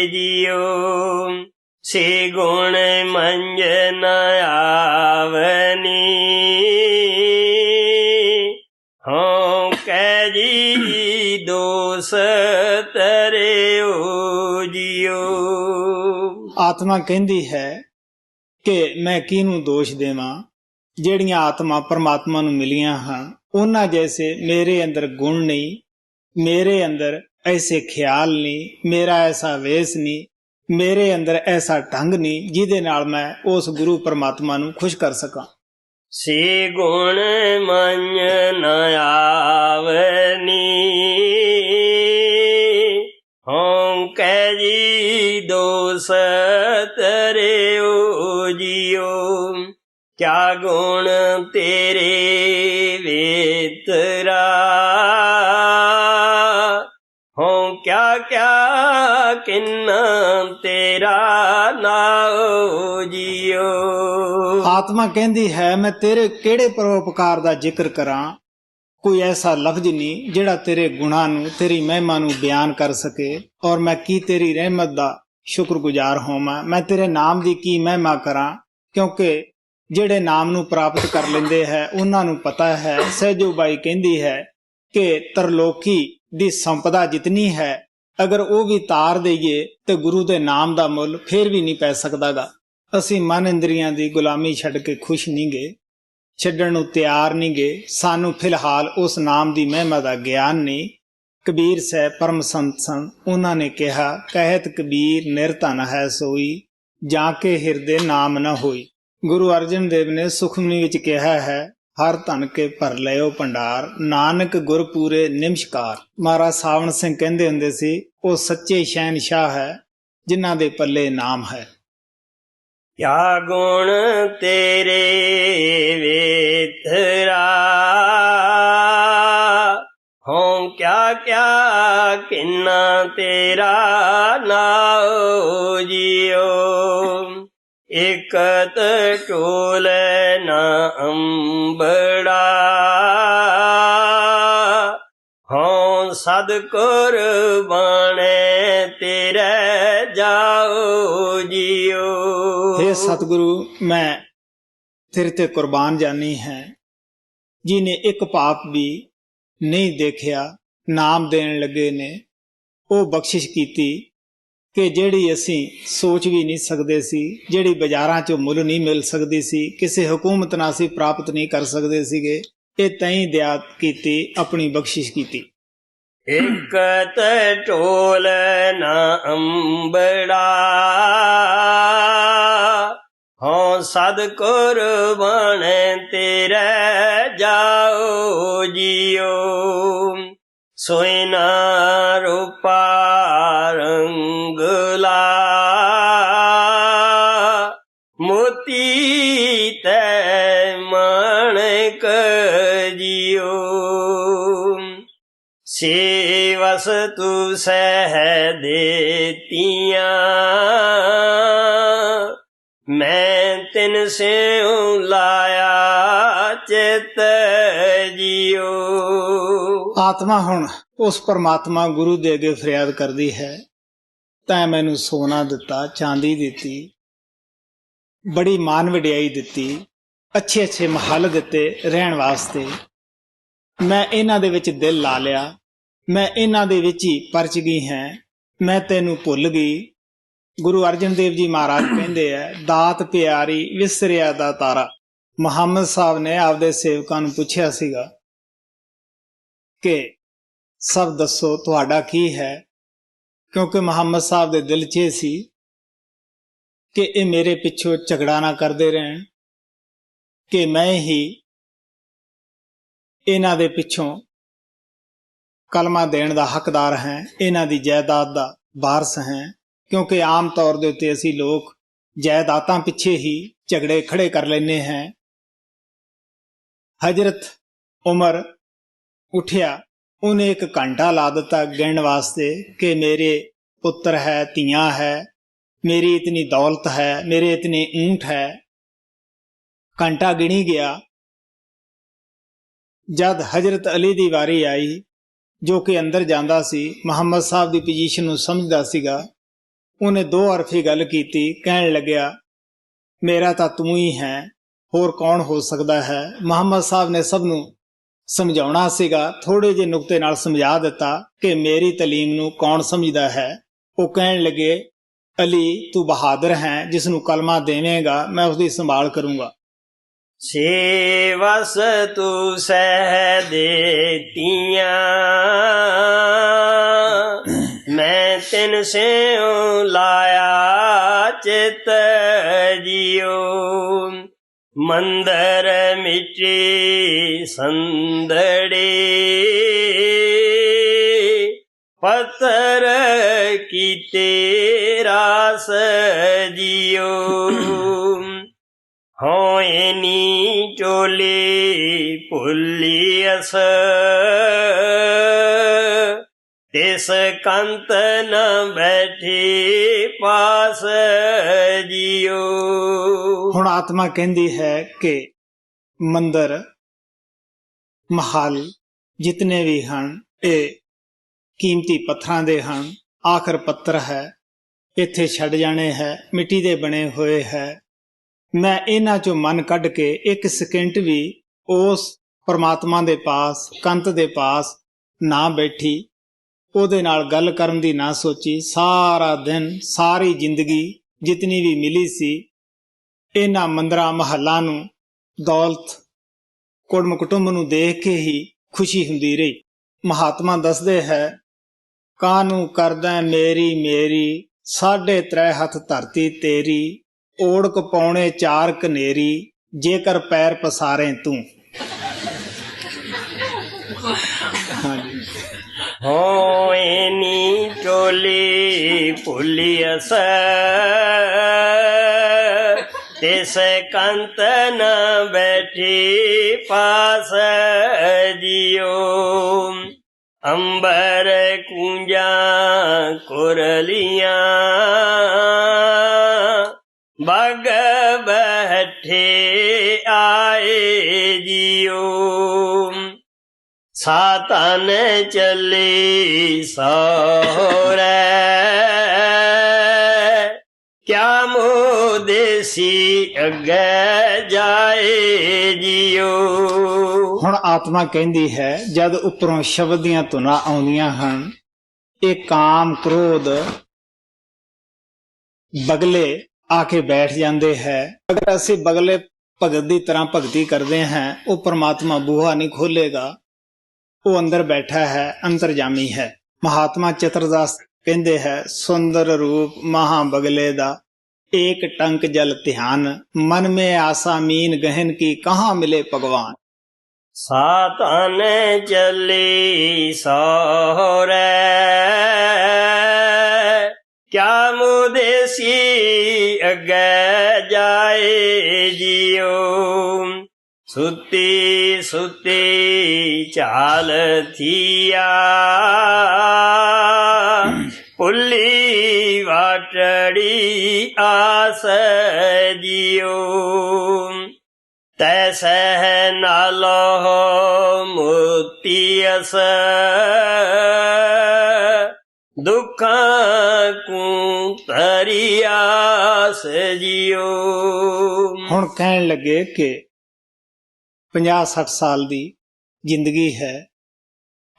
ਜਿਉ। ਸੇ ਗੁਣ ਮੰਜਨ ਆਵਨੀ, ਹੋਂ ਕਹਿ ਜੀ ਦੋਸ ਤਰਿਓ ਜਿਉ। ਆਤਮਾ ਕਹਿੰਦੀ ਹੈ ਕਿ ਮੈਂ ਕਿਹਨੂੰ ਦੋਸ਼ ਦੇਵਾਂ। ਜਿਹੜੀਆਂ ਆਤਮਾ ਪਰਮਾਤਮਾ ਨੂੰ ਮਿਲੀਆਂ ਹਨ, ਉਹਨਾਂ ਜੈਸੇ ਮੇਰੇ ਅੰਦਰ ਗੁਣ ਨਹੀਂ, ਮੇਰੇ ਅੰਦਰ ਐਸੇ ਖਿਆਲ ਨਹੀਂ, ਮੇਰਾ ਐਸਾ ਵੇਸ ਨਹੀਂ, ਮੇਰੇ ਅੰਦਰ ਐਸਾ ਢੰਗ ਨਹੀਂ ਜਿਹਦੇ ਨਾਲ ਮੈਂ ਉਸ ਗੁਰੂ ਪਰਮਾਤਮਾ ਨੂੰ ਖੁਸ਼ ਕਰ ਸਕਾਂ। ਸੇ ਗੁਣ ਮੰਨ ਨ ਆਵਨੀ, ਹੋਂ ਕਹਿ ਜੀ ਦੋਸ ਤਰਿਓ ਜਿਉ। ਕਿਆ ਗੁਣ ਤੇਰੇ ਵੇਤਰਾ, ਹੋਂ ਕਿਆ ਕਿਆ ਕਿੰਨਾ ਤੇਰਾ ਨਾਉ ਜਿਉ। ਆਤਮਾ ਕਹਿੰਦੀ ਹੈ ਮੈਂ ਤੇਰੇ ਕਿਹੜੇ ਪਰਉਪਕਾਰ ਦਾ ਜ਼ਿਕਰ ਕਰਾਂ। ਕੋਈ ਐਸਾ ਲਫ਼ਜ਼ ਨਹੀਂ ਜਿਹੜਾ ਤੇਰੇ ਗੁਣਾਂ ਨੂੰ, ਤੇਰੀ ਮਹਿਮਾ ਨੂੰ ਬਿਆਨ ਕਰ ਸਕੇ, ਔਰ ਮੈਂ ਕੀ ਤੇਰੀ ਰਹਿਮਤ ਦਾ ਸ਼ੁਕਰਗੁਜ਼ਾਰ ਹੋਵਾਂ। ਮੈਂ ਤੇਰੇ ਨਾਮ ਦੀ ਕੀ ਮਹਿਮਾ ਕਰਾਂ, ਕਿਉਂਕਿ ਜਿਹੜੇ ਨਾਮ ਨੂੰ ਪ੍ਰਾਪਤ ਕਰ ਲੈਂਦੇ ਹੈ ਉਹਨਾਂ ਨੂੰ ਪਤਾ ਹੈ। ਸਹਿਜੋ ਬਾਈ ਕਹਿੰਦੀ ਹੈ ਕਿ ਤਰਲੋਕੀ ਦੀ ਸੰਪਦਾ ਜਿਤਨੀ ਹੈ, ਅਗਰ ਉਹ ਵੀ ਤਾਰ ਦੇਈਏ ਤੇ ਗੁਰੂ ਦੇ ਨਾਮ ਦਾ ਮੁੱਲ ਫੇਰ ਵੀ ਨਹੀਂ ਪੈ ਸਕਦਾਗਾ। ਅਸੀਂ ਮਨ ਇੰਦਰੀਆਂ ਦੀ ਗੁਲਾਮੀ ਛੱਡ ਕੇ ਖੁਸ਼ ਨਹੀਂ ਗਏ, ਛੱਡਣ ਨੂੰ ਤਿਆਰ ਨਹੀਂ ਗਏ। ਸਾਨੂੰ ਫਿਲਹਾਲ ਉਸ ਨਾਮ ਦੀ ਮਹਿਮਾ ਦਾ ਗਿਆਨ ਨਹੀਂ। ਕਬੀਰ ਸਾਹਿਬ ਪਰਮ ਸੰਤ ਸਨ, ਉਹਨਾਂ ਨੇ ਕਿਹਾ ਕਹਿਤ ਕਬੀਰ ਨਿਰਧਨ ਹੈ ਸੋਈ, ਜਾਂ ਕੇ ਹਿਰਦੇ ਨਾਮ ਨਾ ਹੋਈ। ਗੁਰੂ ਅਰਜਨ ਦੇਵ ਨੇ ਸੁਖਮਨੀ ਵਿੱਚ ਕਿਹਾ ਹੈ ਹਰ ਧਨ ਕੇ ਭਰ ਲਿਓ ਭੰਡਾਰ, ਨਾਨਕ ਗੁਰ ਪੂਰੇ ਨਿਮਸ਼ਕਾਰ। ਮਹਾਰਾਜ ਸਾਵਣ ਸਿੰਘ ਕਹਿੰਦੇ ਹੁੰਦੇ ਸੀ ਉਹ ਸੱਚੇ ਸ਼ਹਿਨਸ਼ਾਹ ਹੈ ਜਿਨ੍ਹਾਂ ਦੇ ਪੱਲੇ ਨਾਮ ਹੈ। ਕਿਆ ਗੁਣ ਤੇਰੇ ਵੇਤਰਾ, ਹੋਂ ਕਿਆ ਕਿਆ ਕਿੰਨਾ ਤੇਰਾ ਨਾਉ ਜਿਉ। ਇਕਤ ਟੋਲ ਨ ਅੰਬੜਾ, ਹੋਂ ਸਦ ਕੁਰਬਾਨੇ ਤੇਰੇ ਜਾਉ ਜਿਉ। हे सतगुरु, मैं तेरे ते कुर्बान जानी है। जिन्हें एक पाप भी नहीं देखिया, नाम देण लगे ने ਉਹ ਬਖਸ਼ਿਸ਼ ਕੀਤੀ ਕਿ ਜਿਹੜੀ ਅਸੀਂ ਸੋਚ ਵੀ ਨਹੀਂ ਸਕਦੇ ਸੀ, ਜਿਹੜੀ ਬਾਜ਼ਾਰਾਂ 'ਚੋਂ ਮੁੱਲ ਨਹੀਂ ਮਿਲ ਸਕਦੀ ਸੀ, ਕਿਸੇ ਹਕੂਮਤ ਨਾਲ ਅਸੀਂ ਪ੍ਰਾਪਤ ਨਹੀਂ ਕਰ ਸਕਦੇ ਸੀਗੇ। ਇਹ ਤੈਂ ਦਿਆ ਕੀਤੀ, ਆਪਣੀ ਬਖਸ਼ਿਸ਼ ਕੀਤੀ। ਇੱਕ ਟੋਲ ਨਾ ਅੰਬੜਾ ਹੋਂ ਸਦ ਕੁਰਬਾਨ ਤੇਰੇ ਜਾਓ ਜੀਓ। सोयना रूपा रंगला मोती ते माणक जियो। से वस्तु सह देतिया मैं तिन से लाया चित जियो। ਆਤਮਾ ਹੁਣ ਉਸ ਪਰਮਾਤਮਾ ਗੁਰੂ ਦੇ ਅੱਗੇ ਫਰਿਆਦ ਕਰਦੀ ਹੈ, ਤੈਂ ਮੈਨੂੰ ਸੋਨਾ ਦਿੱਤਾ, ਚਾਂਦੀ ਦਿੱਤੀ, ਬੜੀ ਮਾਨ ਵਡਿਆਈ ਦਿੱਤੀ, ਅੱਛੇ ਅੱਛੇ ਮਹੱਲ ਦਿੱਤੇ ਰਹਿਣ ਵਾਸਤੇ। ਮੈਂ ਇਹਨਾਂ ਦੇ ਵਿੱਚ ਦਿਲ ਲਾ ਲਿਆ, ਮੈਂ ਇਹਨਾਂ ਦੇ ਵਿੱਚ ਹੀ ਪਰਚ ਗਈ ਹਾਂ, ਮੈਂ ਤੈਨੂੰ ਭੁੱਲ ਗਈ। ਗੁਰੂ ਅਰਜਨ ਦੇਵ ਜੀ ਮਹਾਰਾਜ ਕਹਿੰਦੇ ਆ, ਦਾਤ ਪਿਆਰੀ ਵਿਸਰਿਆ ਦਾ ਤਾਰਾ। ਮੁਹੰਮਦ ਸਾਹਿਬ ਨੇ ਆਪਦੇ ਸੇਵਕਾਂ ਨੂੰ ਪੁੱਛਿਆ ਸੀਗਾ ਕਿ ਸਭ ਦੱਸੋ ਤੁਹਾਡਾ ਕੀ ਹੈ, ਕਿਉਂਕਿ ਮੁਹੰਮਦ ਸਾਹਿਬ ਦੇ ਦਿਲ 'ਚ ਇਹ ਸੀ ਕਿ ਇਹ ਮੇਰੇ ਪਿੱਛੋਂ ਝਗੜਾ ਨਾ ਕਰਦੇ ਰਹਿਣ, ਕਿ ਮੈਂ ਹੀ ਇਹਨਾਂ ਦੇ ਪਿੱਛੋਂ ਕਲਮਾ ਦੇਣ ਦਾ ਹੱਕਦਾਰ ਹਾਂ, ਇਹਨਾਂ ਦੀ ਜਾਇਦਾਦ ਦਾ ਵਾਰਸ ਹਾਂ। ਕਿਉਂਕਿ ਆਮ ਤੌਰ ਦੇ ਉੱਤੇ ਅਸੀਂ ਲੋਕ ਜਾਇਦਾਦਾਂ ਪਿੱਛੇ ਹੀ ਝਗੜੇ ਖੜੇ ਕਰ ਲੈਂਦੇ ਹਾਂ। ਹਜ਼ਰਤ ਉਮਰ ਉੱਠਿਆ, ਉਹਨੇ ਇੱਕ ਘੰਟਾ ਲਾ ਦਿੱਤਾ ਗਿਣਨ ਵਾਸਤੇ ਕਿ ਮੇਰੇ ਪੁੱਤਰ ਹੈ, ਧੀਆਂ ਹੈ, ਮੇਰੀ ਇਤਨੀ ਦੌਲਤ ਹੈ, ਮੇਰੇ ਇਤਨੇ ਊਂਠ ਹੈ। ਘੰਟਾ ਗਿਣੀ ਗਿਆ। ਜਦ ਹਜ਼ਰਤ ਅਲੀ ਦੀ ਵਾਰੀ ਆਈ, ਜੋ ਕਿ ਅੰਦਰ ਜਾਂਦਾ ਸੀ, ਮੁਹੰਮਦ ਸਾਹਿਬ ਦੀ ਪੋਜੀਸ਼ਨ ਨੂੰ ਸਮਝਦਾ ਸੀਗਾ, ਉਹਨੇ ਦੋ ਹਰਫੀ ਗੱਲ ਕੀਤੀ। ਕਹਿਣ ਲੱਗਿਆ, ਮੇਰਾ ਤਾਂ ਤੂੰ ਹੀ ਹੈ, ਹੋਰ ਕੌਣ ਹੋ ਸਕਦਾ ਹੈ। ਮੁਹੰਮਦ ਸਾਹਿਬ ਨੇ ਸਭ ਨੂੰ ਸਮਝਾਉਣਾ ਸੀਗਾ, ਥੋੜੇ ਜਿਹੇ ਨੁਕਤੇ ਨਾਲ ਸਮਝਾ ਦਿੱਤਾ ਕਿ ਮੇਰੀ ਤਾਲੀਮ ਨੂੰ ਕੌਣ ਸਮਝਦਾ ਹੈ। ਉਹ ਕਹਿਣ ਲੱਗੇ, ਅਲੀ ਤੂੰ ਬਹਾਦਰ ਹੈ, ਜਿਸ ਨੂੰ ਕਲਮਾ ਦੇਵੇਂਗਾ ਮੈਂ ਉਸਦੀ ਸੰਭਾਲ ਕਰੂੰਗਾ। ਸੇ ਵਸਤੂ ਸਹਿ ਦੇਤੀਆਂ ਮੈਂ ਤਿਨ ਸਿਉ ਲਾਇਆ ਚਿਤ ਜਿਉ। ਮੰਦਰ ਮਿੱਟੀ ਸੰਦੜੇ ਪੱਤਰ ਕੀਤੇ ਰਾਸ ਜਿਉ। ਹੋਏ ਨੀ ਚੋਲੀ ਭੁੱਲੀਅਸ ਤਿਸ ਕੰਤ ਨ ਬੈਠੀ ਪਾਸ ਜਿਉ। ਹੁਣ ਆਤਮਾ ਕਹਿੰਦੀ ਹੈ ਕਿ ਮੰਦਰ ਮਹਲ ਜਿਤਨੇ ਵੀ ਹਨ ਇਹ ਕੀਮਤੀ ਪੱਥਰਾਂ ਦੇ ਹਨ। ਆਖਰ ਪੱਤਰ ਹੈ, ਇੱਥੇ ਛੱਡ ਜਾਣੇ ਹੈ, ਮਿੱਟੀ ਦੇ ਬਣੇ ਹੋਏ ਹੈ। ਮੈਂ ਇਹਨਾਂ ਚੋਂ ਮਨ ਕੱਢ ਕੇ ਇੱਕ ਸਕਿੰਟ ਵੀ ਉਸ ਪਰਮਾਤਮਾ ਦੇ ਪਾਸ, ਕੰਤ ਦੇ ਪਾਸ ਨਾ ਬੈਠੀ, ਉਹਦੇ ਨਾਲ ਗੱਲ ਕਰਨ ਦੀ ਨਾ ਸੋਚੀ। ਸਾਰਾ ਦਿਨ, ਸਾਰੀ ਜ਼ਿੰਦਗੀ ਜਿਤਨੀ ਵੀ ਮਿਲੀ ਸੀ, ਇਹਨਾਂ ਮੰਦਰਾਂ ਮਹੱਲਾਂ ਨੂੰ, ਦੌਲਤ, ਕੁੜਮ ਕੁਟੁੰਬ ਨੂੰ ਦੇਖ ਕੇ ਹੀ ਖੁਸ਼ੀ ਹੁੰਦੀ ਰਹੀ। ਮਹਾਤਮਾ ਦੱਸਦੇ ਹੈ, ਕਾਹਨੂੰ ਕਰਦਾ ਮੇਰੀ ਮੇਰੀ 3.5 ਹੱਥ ਧਰਤੀ ਤੇਰੀ, ਓੜਕ ਪਾਉਣੇ 4 ਕਨੇਰੀ, ਜੇਕਰ ਪੈਰ ਪਸਾਰੇ ਤੂੰ। ਹਾਂਜੀ। ਹੋਏ ਨੀ ਚੋਲੀ ਭੁੱਲੀਅਸ ਤਿਸ ਕੰਤ ਨ ਬੈਠੀ ਪਾਸ ਜਿਉ। ਅੰਬਰ ਕੂੰਜਾਂ ਕੁਰਲੀਆਂ ਬਗ ਬੈਠੇ ਆਏ ਜਿਉ। ਸਾਤਨ ਚੱਲੀ ਸੋਹਰੇ ਕਿਆ ਮੋਦੇ ਦੇਸੀ ਅੱਗੇ ਜਾਏ ਜੀਓ। ਹੁਣ ਆਤਮਾ ਕਹਿੰਦੀ ਹੈ ਜਦ ਉੱਪਰੋਂ ਸ਼ਬਦ ਦੀਆਂ ਧੁਨਾਂ ਆਉਂਦੀਆਂ ਹਨ, ਇਹ ਕਾਮ ਕ੍ਰੋਧ ਬਗਲੇ ਆ ਕੇ ਬੈਠ ਜਾਂਦੇ ਹੈ। ਅਗਰ ਅਸੀਂ ਬਗਲੇ ਭਗਤ ਦੀ ਤਰ੍ਹਾਂ ਭਗਤੀ ਕਰਦੇ ਹਾਂ, ਉਹ ਪਰਮਾਤਮਾ ਬੂਹਾ ਨਹੀਂ ਖੋਲੇਗਾ, ਉਹ ਅੰਦਰ ਬੈਠਾ ਹੈ, ਅੰਤਰਜਾਮੀ ਹੈ। ਮਹਾਤਮਾ ਚਤਰਦਾਸ ਕਹਿੰਦੇ ਹੈ, ਸੁੰਦਰ ਰੂਪ ਮਹਾ ਬਗਲੇ ਦਾ ਏਕ ਟੰਕ ਜਲ ਧਿਆਨ, ਮਨ ਮੇ ਆਸਾ ਮੀਨ ਗਹਿਨ ਕੀ ਕਹਾਂ ਮਿਲੇ ਭਗਵਾਨ। ਸਾਤਨ ਚੱਲੀ ਸੋਹਰੇ ਕਿਆ ਮੁਦੇਸੀ ਅੱਗੇ ਜਾਏ ਜੀਓ। ਸੁੱਤੀ ਸੁੱਤੀ ਚਾਲ ਥੀਆ ਪੁੱਲੀ ਵਾਟੜੀ ਆਸ ਜੀਓ। ਤੈਸੈ ਨਾਲੋ ਮੁਕਤੀ ਅਸ ਦੁੱਖਾਂ ਕੂ ਤਰੀ ਆਸ ਜੀਓ। ਹੁਣ ਕਹਿਣ ਲੱਗੇ ਕਿ 50-60 ਸਾਲ ਦੀ ਜ਼ਿੰਦਗੀ ਹੈ,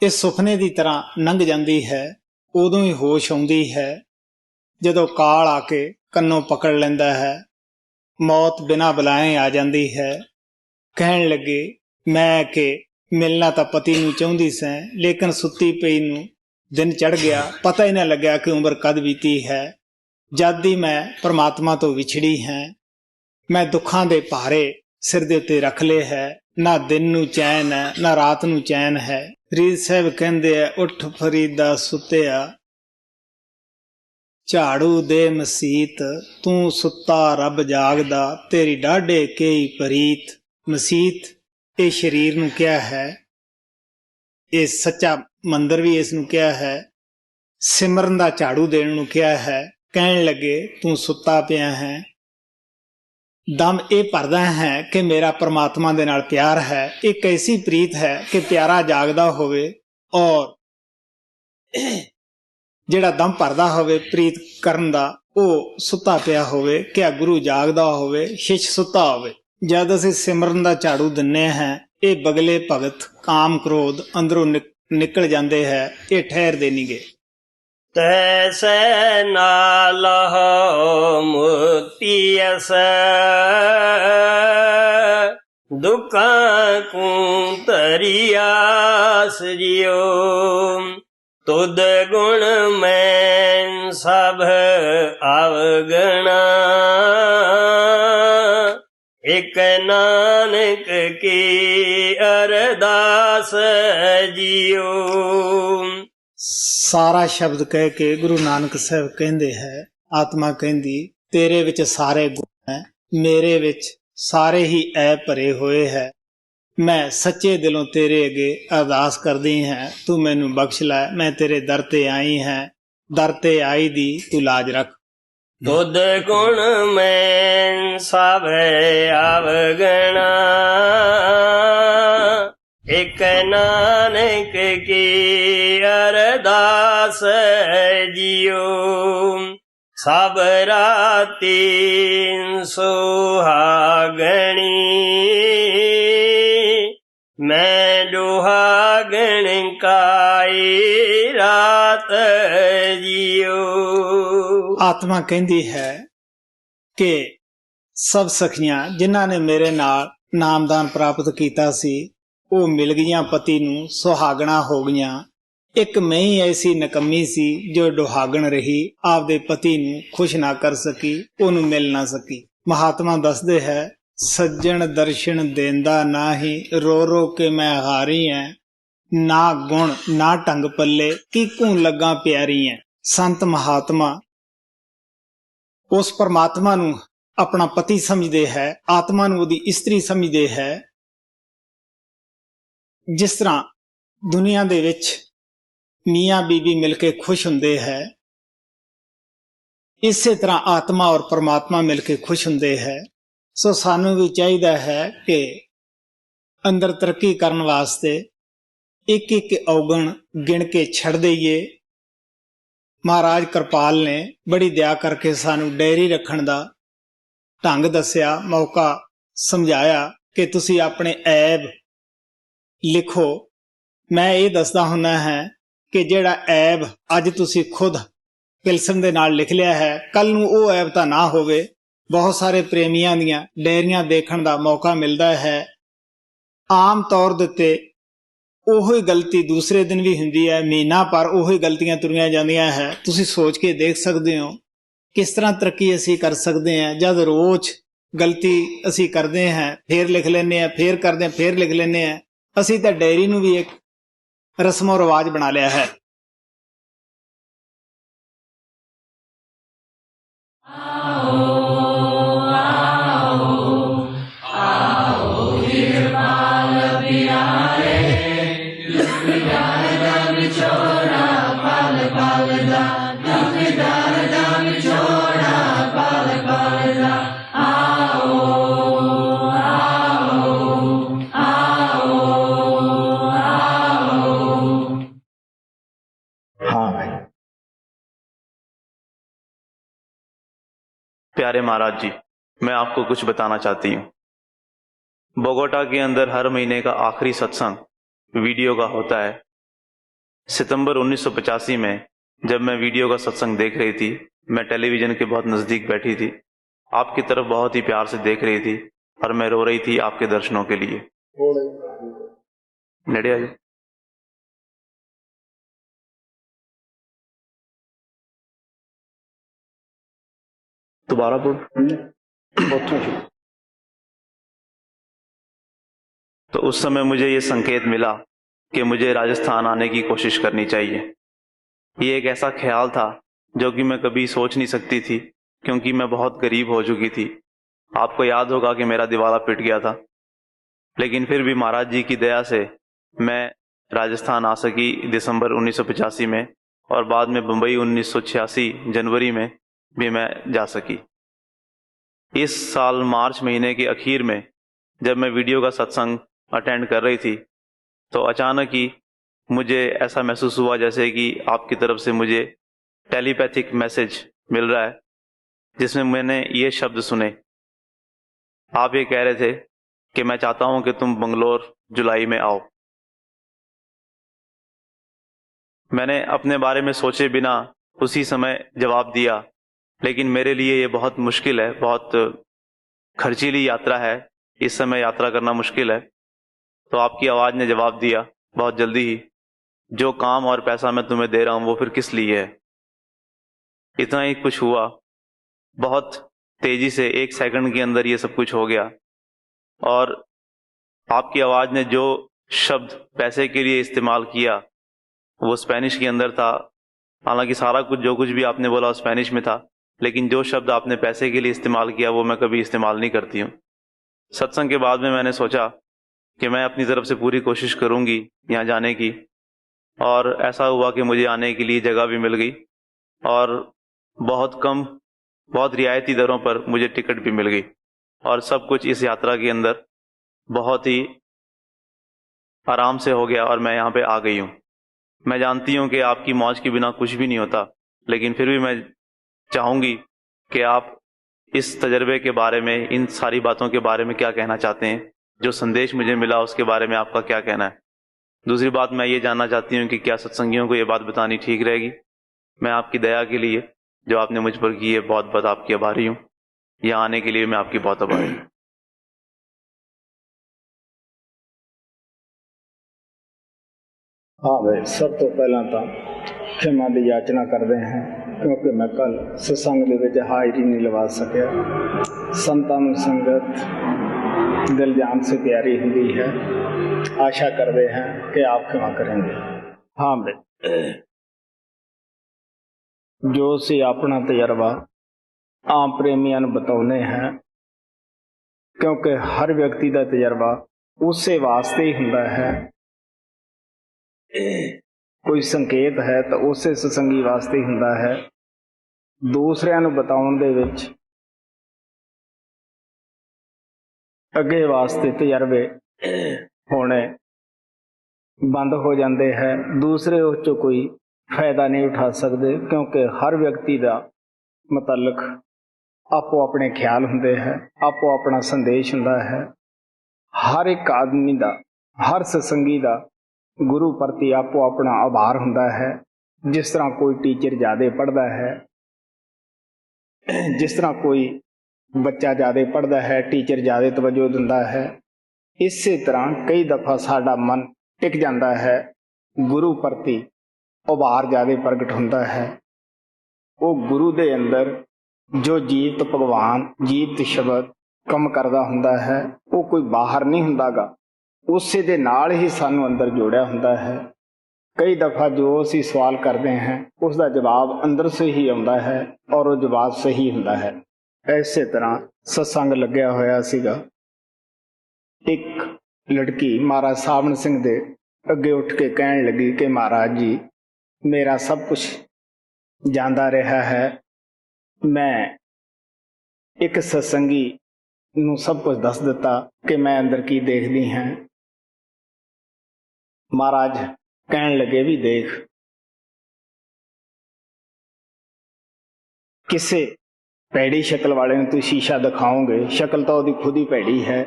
ਇਹ ਸੁਪਨੇ ਦੀ ਤਰ੍ਹਾਂ ਲੰਘ ਜਾਂਦੀ ਹੈ। ਉਦੋਂ ਹੀ ਹੋਸ਼ ਆਉਂਦੀ ਹੈ ਜਦੋਂ ਕਾਲ ਆ ਕੇ ਕੰਨੋਂ ਪਕੜ ਲੈਂਦਾ ਹੈ, ਮੌਤ ਬਿਨਾਂ ਬੁਲਾਏ ਆ ਜਾਂਦੀ ਹੈ। ਕਹਿਣ ਲੱਗੇ ਮੈਂ ਕਿ ਮਿਲਣਾ ਤਾਂ ਪਤੀ ਨੂੰ ਚਾਹੁੰਦੀ ਸੈਂ, ਲੇਕਿਨ ਸੁੱਤੀ ਪਈ ਨੂੰ ਦਿਨ ਚੜ੍ਹ ਗਿਆ, ਪਤਾ ਹੀ ਨਾ ਲੱਗਿਆ ਕਿ ਉਮਰ ਕਦ ਬੀਤੀ ਹੈ। ਜਦ ਦੀ ਮੈਂ ਪਰਮਾਤਮਾ ਤੋਂ ਵਿਛੜੀ ਹਾਂ, ਮੈਂ ਦੁੱਖਾਂ ਦੇ ਭਾਰੇ ਸਿਰ ਦੇ ਉੱਤੇ ਰੱਖ ਲਏ ਹੈ। ਨਾ ਦਿਨ ਨੂੰ ਚੈਨ ਹੈ, ਨਾ ਰਾਤ ਨੂੰ ਚੈਨ ਹੈ। ਫਰੀਦ ਸਾਹਿਬ ਕਹਿੰਦੇ ਆ, ਉੱਠ ਫਰੀਦਾ ਸੁੱਤਿਆ ਝਾੜੂ ਦੇ ਮਸੀਤ, ਤੂੰ ਸੁੱਤਾ ਰੱਬ ਜਾਗਦਾ, ਤੇਰੀ ਡਾਢੇ ਕਈ ਪ੍ਰੀਤ। ਮਸੀਤ ਇਹ ਸਰੀਰ ਨੂੰ ਕਿਹਾ ਹੈ, ਇਹ ਸੱਚਾ ਮੰਦਰ ਵੀ ਇਸ ਨੂੰ ਕਿਹਾ ਹੈ, ਸਿਮਰਨ ਦਾ ਝਾੜੂ ਦੇਣ ਨੂੰ ਕਿਹਾ ਹੈ। ਕਹਿਣ ਲੱਗੇ ਤੂੰ ਸੁੱਤਾ ਪਿਆ ਹੈ, ਦਮ ਇਹ ਭਰਦਾ ਹੈ ਕਿ ਮੇਰਾ ਪਰਮਾਤਮਾ ਦੇ ਨਾਲ ਪਿਆਰ ਹੈ। ਇੱਕ ਐਸੀ ਪ੍ਰੀਤ ਹੈ ਕਿ ਪਿਆਰਾ ਜਾਗਦਾ ਹੋਵੇ, ਔਰ ਜਿਹੜਾ ਦਮ ਭਰਦਾ ਹੋਵੇ ਪ੍ਰੀਤ ਕਰਨ ਦਾ, ਉਹ ਸੁੱਤਾ ਪਿਆ ਹੋਵੇ। ਕਿ ਗੁਰੂ ਜਾਗਦਾ ਹੋਵੇ, ਸ਼ਿਸ਼ ਸੁੱਤਾ ਹੋਵੇ। ਜਦ ਅਸੀਂ ਸਿਮਰਨ ਦਾ ਝਾੜੂ ਦਿੰਨੇ ਹਾਂ, ਇਹ ਬਗਲੇ ਭਗਤ ਕਾਮ ਕ੍ਰੋਧ ਅੰਦਰੋਂ ਨਿਕਲ ਜਾਂਦੇ ਹੈ, ਇਹ ਠਹਿਰਦੇ ਨਹੀਂ ਗੇ। ਤੈਸੈ ਨਾਲਹੁ ਮੁਕਤੀ ਅਸ ਦੁੱਖਾਂ ਕੂ ਤਰੀ ਆਸ ਜੀਓ। ਤੁਧ ਗੁਣ ਮੈਂ ਸਭ ਅਵਗਣਾ, ਇਕ ਨਾਨਕ ਕੀ ਅਰਦਾਸ ਜੀਓ। ਸਾਰਾ ਸ਼ਬਦ ਕਹਿ ਕੇ ਗੁਰੂ ਨਾਨਕ ਸਾਹਿਬ ਕਹਿੰਦੇ ਹੈ, ਆਤਮਾ ਕਹਿੰਦੀ ਤੇਰੇ ਵਿੱਚ ਸਾਰੇ ਗੁਣ ਹੈ, ਮੇਰੇ ਵਿੱਚ ਸਾਰੇ ਹੀ ਐਬ ਭਰੇ ਹੋਏ ਹੈ। ਮੈਂ ਸੱਚੇ ਦਿਲੋਂ ਤੇਰੇ ਅੱਗੇ ਅਰਦਾਸ ਕਰਦੀ ਹਾਂ, ਤੂੰ ਮੈਨੂੰ ਬਖਸ਼ ਲੈ। ਮੈਂ ਤੇਰੇ ਦਰ ਤੇ ਆਈ ਹਾਂ, ਦਰ ਤੇ ਆਈ ਦੀ ਤੂੰ ਲਾਜ ਰੱਖ। ਤੁਧ ਗੁਣ ਮੈਂ ਸਭ ਅਵਗਣਾ, ਇਕ ਨਾਨਕ ਕੀ ਅਰਦਾਸ ਜੀਓ। ਸਭ ਰਾਤੀ ਸੁਹਾਗਣੀ, ਮੈਂ ਦੁਹਾਗਣ ਕਾਈ ਰਾਤ ਜੀਓ। ਆਤਮਾ ਕਹਿੰਦੀ ਹੈ ਕਿ ਸਭ ਸਖੀਆਂ ਜਿਨ੍ਹਾਂ ਨੇ ਮੇਰੇ ਨਾਲ ਨਾਮਦਾਨ ਪ੍ਰਾਪਤ ਕੀਤਾ ਸੀ, ਉਹ ਮਿਲ ਗਈਆਂ ਪਤੀ ਨੂੰ, ਸੁਹਾਗਣਾ ਹੋ ਗਈਆਂ। ਇੱਕ ਮੈਂ ਹੀ ਐਸੀ ਨਕੰਮੀ ਸੀ ਜੋ ਦੁਹਾਗਣ ਰਹੀ, ਆਪਦੇ ਪਤੀ ਨੂੰ ਖੁਸ਼ ਨਾ ਕਰ ਸਕੀ, ਉਹਨੂੰ ਮਿਲ ਨਾ ਸਕੀ। ਮਹਾਤਮਾ ਦੱਸਦੇ ਹੈ, ਸੱਜਣ ਦਰਸ਼ਨ ਦੇਂਦਾ ਨਾਹੀ, ਰੋ ਰੋ ਕੇ ਮੈਂ ਹਾਰੀ ਐ, ਨਾ ਗੁਣ ਨਾ ਢੰਗ ਪੱਲੇ, ਕਿਕੂ ਲੱਗਾ ਪਿਆਰੀ ਐ। ਸੰਤ ਮਹਾਤਮਾ ਉਸ ਪਰਮਾਤਮਾ ਨੂੰ ਆਪਣਾ ਪਤੀ ਸਮਝਦੇ ਹੈ, ਆਤਮਾ ਨੂੰ ਉਹਦੀ ਇਸਤਰੀ ਸਮਝਦੇ ਹੈ। ਜਿਸ ਤਰ੍ਹਾਂ ਦੁਨੀਆ ਦੇ ਵਿੱਚ ਮੀਆਂ ਬੀਬੀ ਮਿਲ ਕੇ ਖੁਸ਼ ਹੁੰਦੇ ਹੈ, ਇਸੇ ਤਰ੍ਹਾਂ ਆਤਮਾ ਔਰ ਪਰਮਾਤਮਾ ਮਿਲ ਕੇ ਖੁਸ਼ ਹੁੰਦੇ ਹੈ। ਸੋ ਸਾਨੂੰ ਵੀ ਚਾਹੀਦਾ ਹੈ ਕਿ ਅੰਦਰ ਤਰੱਕੀ ਕਰਨ ਵਾਸਤੇ ਇੱਕ ਇੱਕ ਔਗਣ ਗਿਣ ਕੇ ਛੱਡ ਦਈਏ। ਮਹਾਰਾਜ ਕਿਰਪਾਲ ਨੇ ਬੜੀ ਦਇਆ ਕਰਕੇ ਸਾਨੂੰ ਡਾਇਰੀ ਰੱਖਣ ਦਾ ਢੰਗ ਦੱਸਿਆ, ਮੌਕਾ ਸਮਝਾਇਆ ਕਿ ਤੁਸੀਂ ਆਪਣੇ ਐਬ ਲਿਖੋ। ਮੈਂ ਇਹ ਦੱਸਦਾ ਹੁੰਦਾ ਹੈ ਕਿ ਜਿਹੜਾ ਐਬ ਅੱਜ ਤੁਸੀਂ ਖੁਦ ਪਿਲਸਨ ਦੇ ਨਾਲ ਲਿਖ ਲਿਆ ਹੈ, ਕੱਲ ਨੂੰ ਉਹ ਐਬ ਤਾਂ ਨਾ ਹੋਵੇ। ਬਹੁਤ ਸਾਰੇ ਪ੍ਰੇਮੀਆਂ ਦੀਆਂ ਡਾਇਰੀਆਂ ਦੇਖਣ ਦਾ ਮੌਕਾ ਮਿਲਦਾ ਹੈ। ਆਮ ਤੌਰ ਦੇ ਉੱਤੇ ਉਹੀ ਗਲਤੀ ਦੂਸਰੇ ਦਿਨ ਵੀ ਹੁੰਦੀ ਹੈ, ਮਹੀਨਾ ਪਰ ਉਹੀ ਗਲਤੀਆਂ ਤੁਰੀਆਂ ਜਾਂਦੀਆਂ ਹੈ। ਤੁਸੀਂ ਸੋਚ ਕੇ ਦੇਖ ਸਕਦੇ ਹੋ ਕਿਸ ਤਰ੍ਹਾਂ ਤਰੱਕੀ ਅਸੀਂ ਕਰ ਸਕਦੇ ਹਾਂ। ਜਦ ਰੋਜ਼ ਗਲਤੀ ਅਸੀਂ ਕਰਦੇ ਹਾਂ, ਫੇਰ ਲਿਖ ਲੈਂਦੇ ਹਾਂ, ਫੇਰ ਕਰਦੇ ਹਾਂ, ਫੇਰ ਲਿਖ ਲੈਂਦੇ ਹਾਂ। ਅਸੀਂ ਤਾਂ ਡਾਇਰੀ ਨੂੰ ਵੀ ਇੱਕ ਰਸਮੋ ਰਿਵਾਜ ਬਣਾ ਲਿਆ ਹੈ। हाँ भाई। प्यारे महाराज जी, मैं आपको कुछ बताना चाहती हूँ। बोगोटा के अंदर हर महीने का आखिरी सत्संग वीडियो का होता है। सितंबर 1985 में जब मैं वीडियो का सत्संग देख रही थी, मैं टेलीविजन के बहुत नज़दीक बैठी थी, आपकी तरफ बहुत ही प्यार से देख रही थी और मैं रो रही थी आपके दर्शनों के लिए। नेड़े आइए। दोबारा बोल। तो उस समय मुझे ये संकेत मिला कि मुझे राजस्थान आने की कोशिश करनी चाहिए। ये एक ऐसा ख्याल था जो कि मैं कभी सोच नहीं सकती थी, क्योंकि मैं बहुत गरीब हो चुकी थी। आपको याद होगा कि मेरा दिवाला पिट गया था, लेकिन फिर भी महाराज जी की दया से मैं राजस्थान आ सकी दिसंबर 1985 में, और बाद में बम्बई 1986 जनवरी में भी मैं जा सकी। इस साल मार्च महीने के आखिर में जब मैं वीडियो का सत्संग अटेंड कर रही थी, तो अचानक ही मुझे ऐसा महसूस हुआ जैसे कि आपकी तरफ से मुझे टेलीपैथिक मैसेज मिल रहा है, जिसमें मैंने ये शब्द सुने। आप ये कह रहे थे कि मैं चाहता हूं कि तुम बंगलोर जुलाई में आओ। मैंने अपने बारे में सोचे बिना उसी समय जवाब दिया, लेकिन मेरे लिए ये बहुत मुश्किल है, बहुत खर्चीली यात्रा है, इस समय यात्रा करना मुश्किल है। तो आपकी आवाज़ ने जवाब दिया बहुत जल्दी ही, जो काम और पैसा मैं तुम्हें दे रहा हूं वो फिर किस लिए है। इतना ही कुछ हुआ, बहुत तेजी से 1 सेकंड के अंदर ये सब कुछ हो गया। और आपकी आवाज़ ने जो शब्द पैसे के लिए इस्तेमाल किया वो स्पेनिश के अंदर था। हालांकि सारा कुछ जो कुछ भी आपने बोला स्पेनिश में था, लेकिन जो शब्द आपने पैसे के लिए इस्तेमाल किया वो मैं कभी इस्तेमाल नहीं करती हूँ। सत्संग के बाद में मैंने सोचा कि मैं अपनी तरफ से पूरी कोशिश करूँगी यहाँ जाने की, और ऐसा हुआ कि मुझे आने के लिए जगह भी मिल गई और बहुत कम, बहुत रियायती दरों पर मुझे टिकट भी मिल गई, और सब कुछ इस यात्रा के अंदर बहुत ही आराम से हो गया और मैं यहाँ पे आ गई हूँ। मैं जानती हूँ कि आपकी मौज के बिना कुछ भी नहीं होता, लेकिन फिर भी मैं चाहूँगी कि आप इस तजर्बे के बारे में, इन सारी बातों के बारे में क्या कहना चाहते हैं, जो संदेश मुझे मिला उसके बारे में आपका क्या कहना है। दूसरी बात मैं ये जानना चाहती हूँ कि क्या सत्संगियों को ये बात बतानी ठीक रहेगी। मैं आपकी दया के लिए जो आपने मुझ पर की है बहुत बहुत आपकी आभारी हूँ। यहाँ आने के लिए मैं आपकी बहुत आभारी हूँ। हाँ भाई, सब तो पहला तो क्षमा की याचना करते हैं, क्योंकि मैं कल सत्संग दे विच हाज़री नहीं लवा सकिया। संतां नूं संगत दिल जान से प्यारी हुंदी है। आशा करते हैं कि आप क्षमा करेंगे। हाँ भाई, जो सी अपना तजर्बा आम प्रेमियां नूं बताउने हैं, क्योंकि हर व्यक्ति का तजर्बा उसे वास्ते ही हुंदा है। कोई संकेत है तो उसे सत्संगी वास्ते ही हुंदा है। दूसरिਆਂ ਨੂੰ बताउण दे विच अगे वास्ते तजर्बे होने बंद हो जाते हैं। दूसरे उस चों कोई फायदा नहीं उठा सकते, क्योंकि हर व्यक्ति का मतलब ਆਪੋ ਆਪਣੇ ਖਿਆਲ ਹੁੰਦੇ ਹੈ, ਆਪੋ ਆਪਣਾ ਸੰਦੇਸ਼ ਹੁੰਦਾ ਹੈ। ਹਰ ਇੱਕ ਆਦਮੀ ਦਾ, ਹਰ ਸਤਸੰਗੀ ਦਾ ਗੁਰੂ ਪ੍ਰਤੀ ਆਪੋ ਆਪਣਾ ਆਭਾਰ ਹੁੰਦਾ ਹੈ। ਜਿਸ ਤਰ੍ਹਾਂ ਕੋਈ ਟੀਚਰ ਜ਼ਿਆਦਾ ਪੜ੍ਹਦਾ ਹੈ, ਜਿਸ ਤਰ੍ਹਾਂ ਕੋਈ ਬੱਚਾ ਜ਼ਿਆਦਾ ਪੜ੍ਹਦਾ ਹੈ, ਟੀਚਰ ਜ਼ਿਆਦਾ ਤਵੱਜੋ ਦਿੰਦਾ ਹੈ, ਇਸੇ ਤਰ੍ਹਾਂ ਕਈ ਦਫਾ ਸਾਡਾ ਮਨ ਟਿਕ ਜਾਂਦਾ ਹੈ, ਗੁਰੂ ਪ੍ਰਤੀ ਆਭਾਰ ਜ਼ਿਆਦਾ ਪ੍ਰਗਟ ਹੁੰਦਾ ਹੈ। ਉਹ ਗੁਰੂ ਦੇ ਅੰਦਰ ਜੋ ਜੀਵਤ ਭਗਵਾਨ, ਜੀਵਤ ਸ਼ਬਦ ਕੰਮ ਕਰਦਾ ਹੁੰਦਾ ਹੈ, ਉਹ ਕੋਈ ਬਾਹਰ ਨਹੀਂ ਹੁੰਦਾ ਗਾ, ਉਸੇ ਦੇ ਨਾਲ ਹੀ ਸਾਨੂੰ ਅੰਦਰ ਜੋੜਿਆ ਹੁੰਦਾ ਹੈ। ਕਈ ਦਫਾ ਜੋ ਅਸੀਂ ਸਵਾਲ ਕਰਦੇ ਹਾਂ ਉਸ ਦਾ ਜਵਾਬ ਅੰਦਰ ਸੇ ਹੀ ਆਉਂਦਾ ਹੈ ਔਰ ਉਹ ਜਵਾਬ ਸਹੀ ਹੁੰਦਾ ਹੈ। ਇਸੇ ਤਰ੍ਹਾਂ ਸਤਸੰਗ ਲੱਗਿਆ ਹੋਇਆ ਸੀਗਾ। ਇੱਕ ਲੜਕੀ ਮਹਾਰਾਜ ਸਾਵਣ ਸਿੰਘ ਦੇ ਅੱਗੇ ਉੱਠ ਕੇ ਕਹਿਣ ਲੱਗੀ ਕਿ ਮਹਾਰਾਜ ਜੀ, ਮੇਰਾ ਸਭ ਕੁਝ ਜਾਂਦਾ ਰਿਹਾ ਹੈ, ਮੈਂ ਇੱਕ ਸਤਸੰਗੀ ਨੂੰ ਸਭ ਕੁਝ ਦੱਸ ਦਿੱਤਾ ਕਿ ਮੈਂ ਅੰਦਰ ਕੀ ਦੇਖਦੀ ਹਾਂ। ਮਹਾਰਾਜ ਕਹਿਣ ਲੱਗੇ ਵੀ ਦੇਖ, ਕਿਸੇ ਭੈੜੀ ਸ਼ਕਲ ਵਾਲੇ ਨੂੰ ਤੂੰ ਸ਼ੀਸ਼ਾ ਦਿਖਾਓਗੇ, ਸ਼ਕਲ ਤਾਂ ਉਹਦੀ ਖੁਦ ਹੀ ਭੈੜੀ ਹੈ,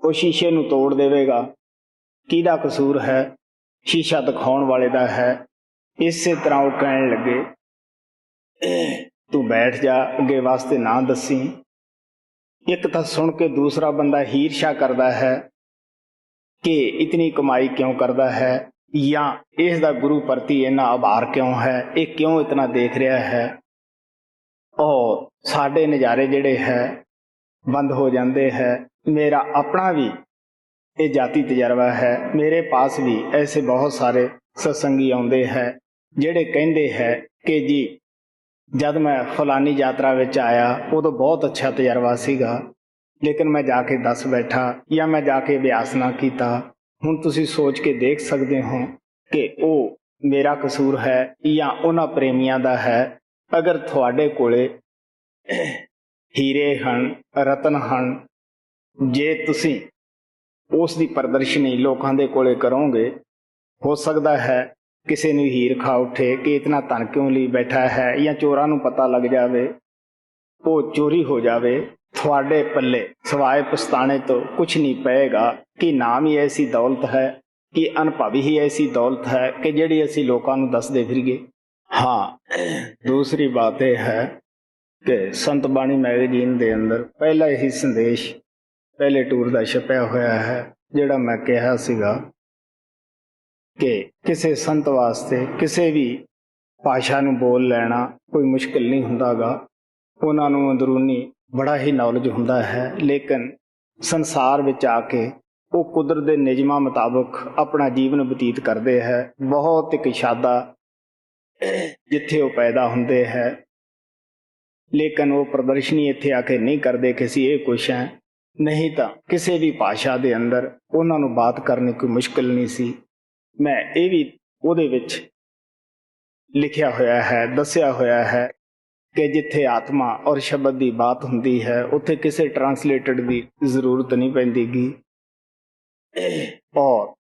ਉਹ ਸ਼ੀਸ਼ੇ ਨੂੰ ਤੋੜ ਦੇਵੇਗਾ, ਕਿਹਦਾ ਕਸੂਰ ਹੈ? ਸ਼ੀਸ਼ਾ ਦਿਖਾਉਣ ਵਾਲੇ ਦਾ ਹੈ। ਇਸੇ ਤਰ੍ਹਾਂ ਉਹ ਕਹਿਣ ਲੱਗੇ ਤੂੰ ਬੈਠ ਜਾ, ਅੱਗੇ ਵਾਸਤੇ ਨਾ ਦੱਸੀ। ਇੱਕ ਤਾਂ ਸੁਣ ਕੇ ਦੂਸਰਾ ਬੰਦਾ ਈਰਸ਼ਾ ਕਰਦਾ ਹੈ ਕਿ ਇਤਨੀ ਕਮਾਈ ਕਿਉਂ ਕਰਦਾ ਹੈ, ਜਾਂ ਇਸ ਦਾ ਗੁਰੂ ਪ੍ਰਤੀ ਇੰਨਾ ਆਭਾਰ ਕਿਉਂ ਹੈ, ਇਹ ਕਿਉਂ ਇਤਨਾ ਦੇਖ ਰਿਹਾ ਹੈ। ਔਰ ਸਾਡੇ ਨਜ਼ਾਰੇ ਜਿਹੜੇ ਹੈ ਬੰਦ ਹੋ ਜਾਂਦੇ ਹੈ। ਮੇਰਾ ਆਪਣਾ ਵੀ ਇਹ ਜਾਤੀ ਤਜਰਬਾ ਹੈ, ਮੇਰੇ ਪਾਸ ਵੀ ਐਸੇ ਬਹੁਤ ਸਾਰੇ ਸਤਸੰਗੀ ਆਉਂਦੇ ਹੈ ਜਿਹੜੇ ਕਹਿੰਦੇ ਹੈ ਕਿ ਜੀ ਜਦ ਮੈਂ ਫਲਾਨੀ ਯਾਤਰਾ ਵਿੱਚ ਆਇਆ ਉਦੋਂ ਬਹੁਤ ਅੱਛਾ ਤਜਰਬਾ ਸੀਗਾ, ਲੇਕਿਨ ਮੈਂ ਜਾ ਕੇ ਦੱਸ ਬੈਠਾ ਜਾਂ ਮੈਂ ਜਾ ਕੇ ਅਭਿਆਸ ਨਾ ਕੀਤਾ। ਹੁਣ ਤੁਸੀਂ ਸੋਚ ਕੇ ਦੇਖ ਸਕਦੇ ਹੋ ਕਿ ਉਹ ਮੇਰਾ ਕਸੂਰ ਹੈ ਜਾਂ ਉਹਨਾਂ ਪ੍ਰੇਮੀਆਂ ਦਾ ਹੈ। ਅਗਰ ਤੁਹਾਡੇ ਕੋਲੇ ਹੀਰੇ ਹਨ, ਰਤਨ ਹਨ, ਜੇ ਤੁਸੀਂ ਉਸ ਦੀ ਪ੍ਰਦਰਸ਼ਨੀ ਲੋਕਾਂ ਦੇ ਕੋਲੇ ਕਰੋਗੇ, ਹੋ ਸਕਦਾ ਹੈ ਕਿਸੇ ਨੂੰ ਹੀਰ ਖਾ ਉੱਠੇ ਕਿ ਇਤਨਾ ਧਨ ਕਿਉਂ ਲਈ ਬੈਠਾ ਹੈ, ਜਾਂ ਚੋਰਾਂ ਨੂੰ ਪਤਾ ਲੱਗ ਜਾਵੇ, ਉਹ ਚੋਰੀ ਹੋ ਜਾਵੇ। ਤੁਹਾਡੇ ਪੱਲੇ ਸਵਾਏ ਪਛਤਾਣੇ ਤੋਂ ਕੁਛ ਨਹੀਂ ਪਏਗਾ ਕਿ ਨਾਮ ਹੀ ਐਸੀ ਦੌਲਤ ਹੈ, ਕਿ ਅਨੁਭਵ ਹੀ ਐਸੀ ਦੌਲਤ ਹੈ ਕਿ ਜਿਹੜੀ ਅਸੀਂ ਲੋਕਾਂ ਨੂੰ ਦੱਸਦੇ ਫਿਰੀਏ। ਹਾਂ, ਦੂਸਰੀ ਬਾਤ ਇਹ ਹੈ ਕਿ ਸੰਤ ਬਾਣੀ ਮੈਗਜ਼ੀਨ ਦੇ ਅੰਦਰ ਪਹਿਲਾ ਹੀ ਸੰਦੇਸ਼ ਪਹਿਲੇ ਟੂਰ ਦਾ ਛਪਿਆ ਹੋਇਆ ਹੈ, ਜਿਹੜਾ ਮੈਂ ਕਿਹਾ ਸੀਗਾ ਕਿ ਕਿਸੇ ਸੰਤ ਵਾਸਤੇ ਕਿਸੇ ਵੀ ਭਾਸ਼ਾ ਨੂੰ ਬੋਲ ਲੈਣਾ ਕੋਈ ਮੁਸ਼ਕਿਲ ਨਹੀਂ ਹੁੰਦਾ ਗਾ। ਉਹਨਾਂ ਨੂੰ ਅੰਦਰੂਨੀ ਬੜਾ ਹੀ ਨੌਲੇਜ ਹੁੰਦਾ ਹੈ, ਲੇਕਿਨ ਸੰਸਾਰ ਵਿੱਚ ਆ ਕੇ ਉਹ ਕੁਦਰਤ ਦੇ ਨਿਯਮਾਂ ਮੁਤਾਬਕ ਆਪਣਾ ਜੀਵਨ ਬਤੀਤ ਕਰਦੇ ਹੈ। ਬਹੁਤ ਇੱਕ ਸ਼ਾਦਾ ਜਿੱਥੇ ਉਹ ਪੈਦਾ ਹੁੰਦੇ ਹੈ, ਲੇਕਿਨ ਉਹ ਪ੍ਰਦਰਸ਼ਨੀ ਇੱਥੇ ਆ ਕੇ ਨਹੀਂ ਕਰਦੇ ਕਿ ਅਸੀਂ ਇਹ ਕੁਛ ਹੈ। ਨਹੀਂ ਤਾਂ ਕਿਸੇ ਵੀ ਭਾਸ਼ਾ ਦੇ ਅੰਦਰ ਉਹਨਾਂ ਨੂੰ ਬਾਤ ਕਰਨੀ ਕੋਈ ਮੁਸ਼ਕਿਲ ਨਹੀਂ ਸੀ। ਮੈਂ ਇਹ ਵੀ ਉਹਦੇ ਵਿੱਚ ਲਿਖਿਆ ਹੋਇਆ ਹੈ, ਦੱਸਿਆ ਹੋਇਆ ਹੈ ਕਿ ਜਿੱਥੇ ਆਤਮਾ ਔਰ ਸ਼ਬਦ ਦੀ ਬਾਤ ਹੁੰਦੀ ਹੈ ਉੱਥੇ ਕਿਸੇ ਟਰਾਂਸਲੇਟਡ ਦੀ ਜ਼ਰੂਰਤ ਨਹੀਂ ਪੈਂਦੀਗੀ। ਔਰ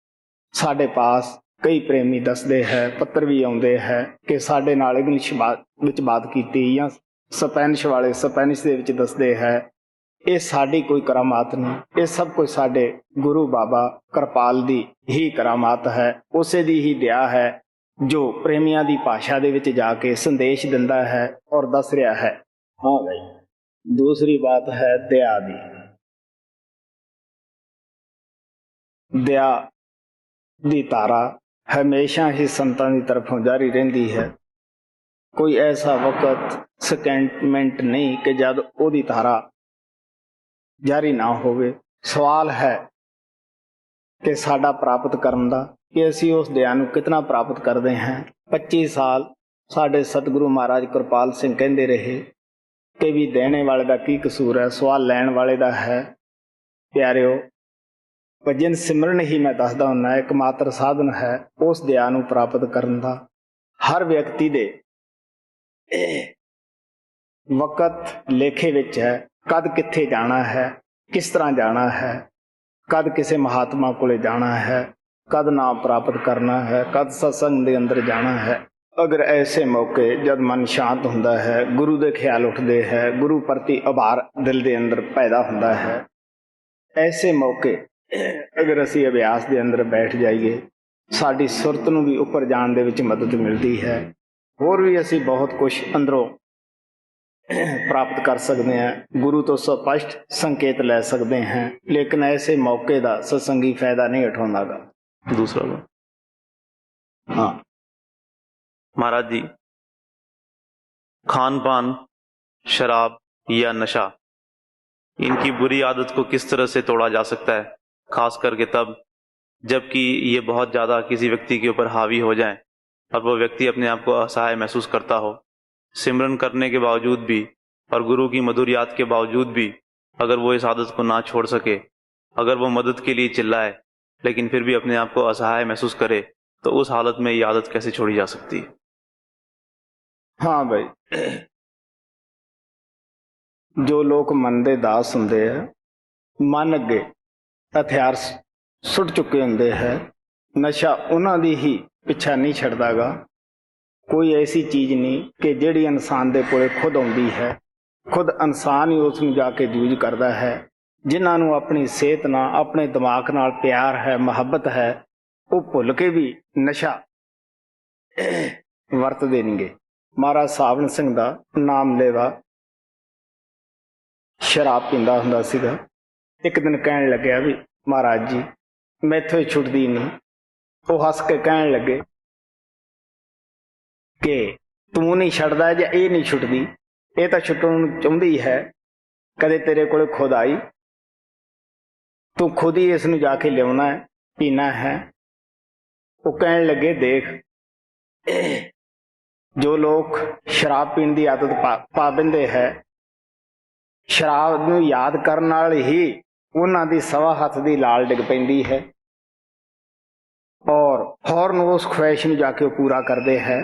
ਸਾਡੇ ਪਾਸ ਕਈ ਪ੍ਰੇਮੀ ਦੱਸਦੇ ਹੈ, ਪੱਤਰ ਵੀ ਆਉਂਦੇ ਹੈ ਕਿ ਸਾਡੇ ਨਾਲ ਇੰਗਲਿਸ਼ ਵਿੱਚ ਬਾਤ ਕੀਤੀ, ਜਾਂ ਸਪੈਨਿਸ਼ ਵਾਲੇ ਸਪੈਨਿਸ਼ ਦੇ ਵਿੱਚ ਦੱਸਦੇ ਹੈ। ਇਹ ਸਾਡੀ ਕੋਈ ਕਰਾਮਾਤ ਨਹੀਂ, ਇਹ ਸਭ ਕੁਝ ਸਾਡੇ ਗੁਰੂ ਬਾਬਾ ਕਿਰਪਾਲ ਦੀ ਹੀ ਕਰਾਮਾਤ ਹੈ, ਉਸੇ ਦੀ ਹੀ ਦਇਆ ਹੈ ਜੋ ਪ੍ਰੇਮੀਆਂ ਦੀ ਭਾਸ਼ਾ ਦੇ ਵਿੱਚ ਜਾ ਕੇ ਸੰਦੇਸ਼ ਦਿੰਦਾ ਹੈ ਔਰ ਦੱਸ ਰਿਹਾ ਹੈ। ਹਾਂ ਭਾਈ, ਦੂਸਰੀ ਬਾਤ ਹੈ ਦਇਆ ਦੀ। ਦਇਆ ਦੀ ਧਾਰਾ ਹਮੇਸ਼ਾ ਹੀ ਸੰਤਾਂ ਦੀ ਤਰਫੋਂ ਜਾਰੀ ਰਹਿੰਦੀ ਹੈ। ਕੋਈ ਐਸਾ ਵਕਤ ਸੈਕਿੰਡ ਮਿੰਟ ਨਹੀਂ ਕਿ ਜਦ ਉਹਦੀ ਧਾਰਾ ਜਾਰੀ ਨਾ ਹੋਵੇ। ਸਵਾਲ ਹੈ ਕਿ ਸਾਡਾ ਪ੍ਰਾਪਤ ਕਰਨ ਦਾ, ਕਿ ਅਸੀਂ ਉਸ ਦਇਆ ਨੂੰ ਕਿਤਨਾ ਪ੍ਰਾਪਤ ਕਰਦੇ ਹਾਂ। 25 ਸਾਲ ਸਾਡੇ ਸਤਿਗੁਰੂ ਮਹਾਰਾਜ ਕਿਰਪਾਲ ਸਿੰਘ ਕਹਿੰਦੇ ਰਹੇ ਕਿ ਵੀ ਦੇਣੇ ਵਾਲੇ ਦਾ ਕੀ ਕਸੂਰ ਹੈ, ਸਵਾਲ ਲੈਣ ਵਾਲੇ ਦਾ ਹੈ। ਪਿਆਰਿਓ, ਭਜਨ ਸਿਮਰਨ ਹੀ ਮੈਂ ਦੱਸਦਾ ਹੁੰਦਾ ਇੱਕ ਮਾਤਰ ਸਾਧਨ ਹੈ ਉਸ ਦਇਆ ਨੂੰ ਪ੍ਰਾਪਤ ਕਰਨ ਦਾ। ਹਰ ਵਿਅਕਤੀ ਦੇ ਵਕਤ ਲੇਖੇ ਵਿੱਚ ਹੈ, ਕਦ ਕਿੱਥੇ ਜਾਣਾ ਹੈ, ਕਿਸ ਤਰ੍ਹਾਂ ਜਾਣਾ ਹੈ, ਕਦ ਕਿਸੇ ਮਹਾਤਮਾ ਕੋਲੇ ਜਾਣਾ ਹੈ, ਕਦ ਨਾਮ ਪ੍ਰਾਪਤ ਕਰਨਾ ਹੈ, ਕਦ ਸਤਸੰਗ ਦੇ ਅੰਦਰ ਜਾਣਾ ਹੈ। ਅਗਰ ਐਸੇ ਮੌਕੇ ਜਦ ਮਨ ਸ਼ਾਂਤ ਹੁੰਦਾ ਹੈ, ਗੁਰੂ ਦੇ ਖਿਆਲ ਉੱਠਦੇ ਹੈ, ਗੁਰੂ ਪ੍ਰਤੀ ਆਭਾਰ ਦਿਲ ਦੇ ਅੰਦਰ ਪੈਦਾ ਹੁੰਦਾ ਹੈ, ਐਸੇ ਮੌਕੇ ਅਗਰ ਅਸੀਂ ਅਭਿਆਸ ਦੇ ਅੰਦਰ ਬੈਠ ਜਾਈਏ, ਸਾਡੀ ਸੁਰਤ ਨੂੰ ਵੀ ਉੱਪਰ ਜਾਣ ਦੇ ਵਿੱਚ ਮਦਦ ਮਿਲਦੀ ਹੈ। ਹੋਰ ਵੀ ਅਸੀਂ ਬਹੁਤ ਕੁਝ ਅੰਦਰੋਂ ਪ੍ਰਾਪਤ ਕਰ ਸਕਦੇ ਹਾਂ, ਗੁਰੂ ਤੋਂ ਸਪਸ਼ਟ ਸੰਕੇਤ ਲੈ ਸਕਦੇ ਹਾਂ, ਲੇਕਿਨ ਐਸੇ ਮੌਕੇ ਦਾ ਸਤਸੰਗੀ ਫਾਇਦਾ नहीं उठाता गा। दूसरा बात, हाँ महाराज जी, खान पान, शराब या नशा, इनकी बुरी आदत को किस तरह से तोड़ा जा सकता है, खास करके तब जबकि ये बहुत ज्यादा किसी व्यक्ति के ऊपर हावी हो जाए और वो व्यक्ति अपने आप को असहाय महसूस करता हो, सिमरन करने के बावजूद भी और गुरु की मधुर याद के बावजूद भी अगर वो इस आदत को ना छोड़ सके, अगर वो मदद के लिए चिल्लाए लेकिन फिर भी अपने आप को असहाय महसूस करे, तो उस हालत में ये आदत कैसे छोड़ी जा सकती है? हाँ भाई, जो लोग मन दे दास हुंदे है, मन अगे हथियार सुट चुके हुंदे है, नशा उन्हां दी ही पिछा नहीं छड़दा गा। कोई ऐसी चीज नहीं कि जिहड़ी इंसान दे कोले खुद आउंदी है, खुद इंसान ही उस नूं जाके जूझ करदा है। जिन्हां नूं अपनी सेहत नाल, अपने दिमाग नाल प्यार है, मुहब्बत है, वो भुल के भी नशा वरतदे नहींगे। महाराज सावण सिंह दा नाम लेवा शराब पींदा हुंदा सीगा। एक दिन कहण लग्या भी महाराज जी मैथों छुटदी नहीं। वो हस के कहण लगे कि तू नहीं छड्डदा जां ये नहीं छुटदी, ये तां छुट्टण नूं चाहुंदी है, कदे तेरे कोल खुद आई, तू खुद ही इस नूं जाके लियाउणा है, पीना है। वो कहण लगे देख, जो लोग शराब पीण दी आदत पा बैंदे है, शराब नूं याद करन नाल ही उन्हां दी सवा हथ दी लाल डिग पैंदी है और फौरन उस ख्वाहिश नूं जाके वो पूरा करदे है।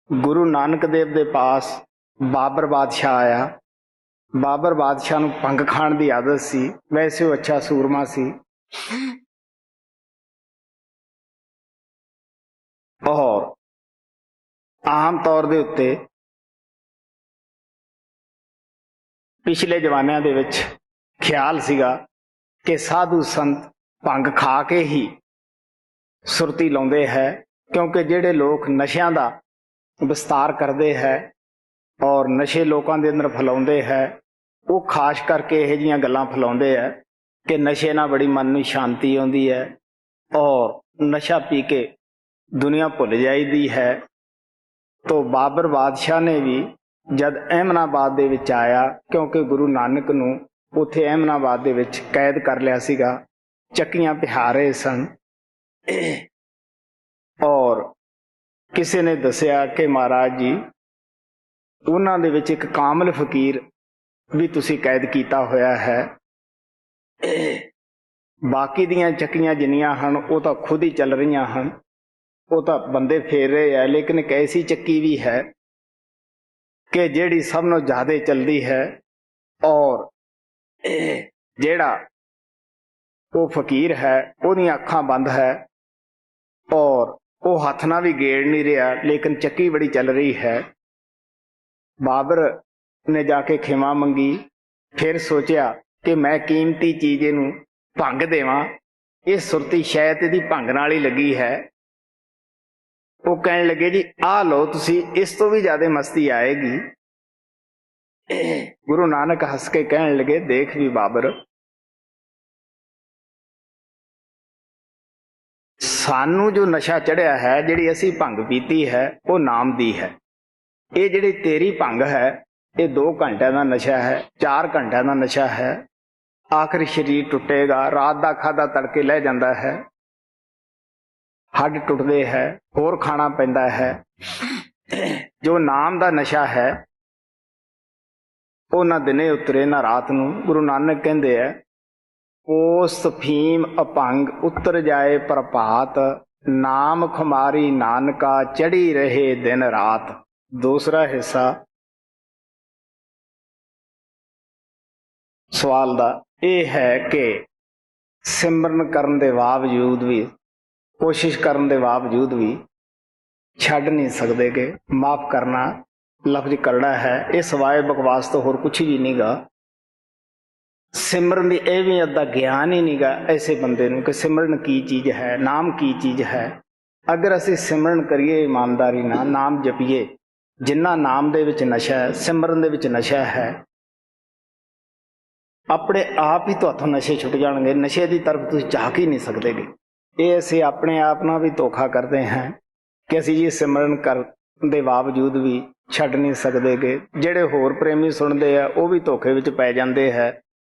गुरु नानक देव दे पास बाबर बादशाह आया। बाबर बादशाह नूं भंग खाण दी आदत सी, वैसे वो अच्छा सूरमा सी और आम तौर दे उत्ते पिछले जमानिਆਂ ਦੇ ਵਿੱਚ ख्याल ਸੀगा कि साधु संत भंग खा के ही सुरती लाਉਂਦੇ है, क्योंकि ਜਿਹੜੇ लोग नशिਆਂ ਦਾ विस्तार करते है और नशे लोगों के अंदर फैलाते है, वो खास करके यह जिहियां गल्लां फैलाते है कि नशे नाल बड़ी मन नूं शांति आउंदी है और नशा पी के दुनिया भुल जाईदी है। तो बाबर बादशाह ने भी जद अहमनाबाद दे विच आया, क्योंकि गुरु नानक नूं उत्थे अहमनाबाद दे विच कैद कर लिया सीगा, चक्कियां पिहा रहे सन और किसी ने दसिया कि महाराज जी उन्हां दे विच एक कामल फकीर भी तुसी कैद कीता होया है, बाकी दियां चक्कियां जिन्नियां हन वो तां खुद ही चल रहीआं हन, वो तां बंदे फेर रहे है, लेकिन एक ऐसी चक्की भी है कि जिहड़ी सब नालों ज्यादा चलदी है और जिहड़ा वो फकीर है उहदियां अखां बंद है और वो हथ नाल भी गेड़ नहीं रहा, लेकिन चक्की बड़ी चल रही है। बाबर ने जाके खिमा मंगी, फिर सोचा कि मैं कीमती चीज इहनूं भंग देवां, ये सुरती शायद इहदी भंग नाल ही लगी है। वो कहने लगे जी आ लो तुसी, इस तो भी ज्यादा मस्ती आएगी। गुरु नानक हंस के कहने लगे देख भी बाबर, सानू जो नशा चढ़िया है, जिहड़ी असी भंग पीती है, वो नाम दी है। ये जिहड़ी तेरी भंग है, ये 2 घंटे का नशा है, 4 घंटे का नशा है। आखिर शरीर टुटेगा, रात का खाधा तड़के लह जाता है, हड्ड टुटदे है, होर खाना पैंदा है। जो नाम का नशा है वो ना दिने उतरे ना रात नूं। गुरु नानक कहंदे है ओस फीम अपंग उतर जाए प्रभात, नाम खुमारी नानका चढ़ी रहे दिन रात। दूसरा हिस्सा सवाल दा यह है कि सिमरन करन दे बावजूद भी ਕੋਸ਼ਿਸ਼ ਕਰਨ ਦੇ ਬਾਵਜੂਦ ਵੀ ਛੱਡ ਨਹੀਂ ਸਕਦੇ ਕਿ ਮਾਫ ਕਰਨਾ ਲਫ਼ਜ਼ ਕਰੜਾ ਹੈ। ਇਹ ਸਵਾਏ ਬਕਵਾਸ ਤੋਂ ਹੋਰ ਕੁਛ ਵੀ ਨਹੀਂਗਾ। ਸਿਮਰਨ ਦੀ ਅਹਿਮੀਅਤ ਦਾ ਗਿਆਨ ਹੀ ਨਹੀਂਗਾ ਐਸੇ ਬੰਦੇ ਨੂੰ ਕਿ ਸਿਮਰਨ ਕੀ ਚੀਜ਼ ਹੈ, ਨਾਮ ਕੀ ਚੀਜ਼ ਹੈ। ਅਗਰ ਅਸੀਂ ਸਿਮਰਨ ਕਰੀਏ ਇਮਾਨਦਾਰੀ ਨਾਲ, ਨਾਮ ਜਪੀਏ, ਜਿੰਨਾ ਨਾਮ ਦੇ ਵਿੱਚ ਨਸ਼ਾ ਹੈ, ਸਿਮਰਨ ਦੇ ਵਿੱਚ ਨਸ਼ਾ ਹੈ, ਆਪਣੇ ਆਪ ਹੀ ਤੁਹਾਥੋਂ ਨਸ਼ੇ ਛੁੱਟ ਜਾਣਗੇ। ਨਸ਼ੇ ਦੀ ਤਰਫ ਤੁਸੀਂ ਝਾਕ ਹੀ ਨਹੀਂ ਸਕਦੇਗੇ। ਇਹ ਅਸੀਂ ਆਪਣੇ ਆਪ ਨਾਲ ਵੀ ਧੋਖਾ ਕਰਦੇ ਹਾਂ ਕਿ ਅਸੀਂ ਜੀ ਸਿਮਰਨ ਕਰਨ ਦੇ ਬਾਵਜੂਦ ਵੀ ਛੱਡ ਨਹੀਂ ਸਕਦੇਗੇ। ਜਿਹੜੇ ਹੋਰ ਪ੍ਰੇਮੀ ਸੁਣਦੇ ਆ ਉਹ ਵੀ ਧੋਖੇ ਵਿੱਚ ਪੈ ਜਾਂਦੇ ਹੈ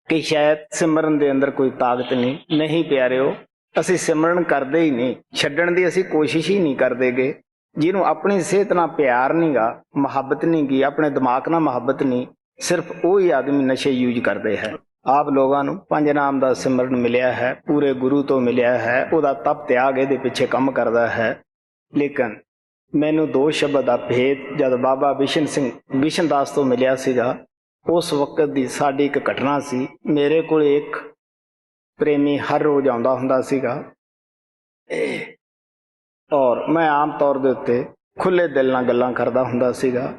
ਕਿ ਸ਼ਾਇਦ ਸਿਮਰਨ ਦੇ ਅੰਦਰ ਕੋਈ ਤਾਕਤ ਨਹੀਂ ਪਿਆਰਿਓ, ਅਸੀਂ ਸਿਮਰਨ ਕਰਦੇ ਹੀ ਨਹੀਂ, ਛੱਡਣ ਦੀ ਅਸੀਂ ਕੋਸ਼ਿਸ਼ ਹੀ ਨਹੀਂ ਕਰਦੇਗੇ। ਜਿਹਨੂੰ ਆਪਣੀ ਸਿਹਤ ਨਾਲ ਪਿਆਰ ਨਹੀਂਗਾ, ਮੁਹੱਬਤ ਨਹੀਂ ਗੀ, ਆਪਣੇ ਦਿਮਾਗ ਨਾਲ ਮੁਹੱਬਤ ਨਹੀਂ, ਸਿਰਫ ਉਹ ਹੀ ਆਦਮੀ ਨਸ਼ੇ ਯੂਜ਼ ਕਰਦੇ ਹੈ। ਆਪ ਲੋਕਾਂ ਨੂੰ ਪੰਜ ਨਾਮ ਦਾ ਸਿਮਰਨ ਮਿਲਿਆ ਹੈ, ਪੂਰੇ ਗੁਰੂ ਤੋਂ ਮਿਲਿਆ ਹੈ, ਉਹਦਾ ਤਪ ਤਿਆਗ ਇਹਦੇ ਪਿੱਛੇ ਕੰਮ ਕਰਦਾ ਹੈ। ਲੇਕਿਨ ਮੈਨੂੰ ਦੋ ਸ਼ਬਦ ਦਾ ਭੇਦ ਜਦ ਬਾਬਾ ਬਿਸ਼ਨ ਦਾਸ ਤੋਂ ਮਿਲਿਆ ਸੀਗਾ, ਉਸ ਵਕਤ ਦੀ ਸਾਡੀ ਇੱਕ ਘਟਨਾ ਸੀ। ਮੇਰੇ ਕੋਲ ਇੱਕ ਪ੍ਰੇਮੀ ਹਰ ਰੋਜ਼ ਆਉਂਦਾ ਹੁੰਦਾ ਸੀਗਾ ਔਰ ਮੈਂ ਆਮ ਤੌਰ ਦੇ ਉੱਤੇ ਖੁੱਲੇ ਦਿਲ ਨਾਲ ਗੱਲਾਂ ਕਰਦਾ ਹੁੰਦਾ ਸੀਗਾ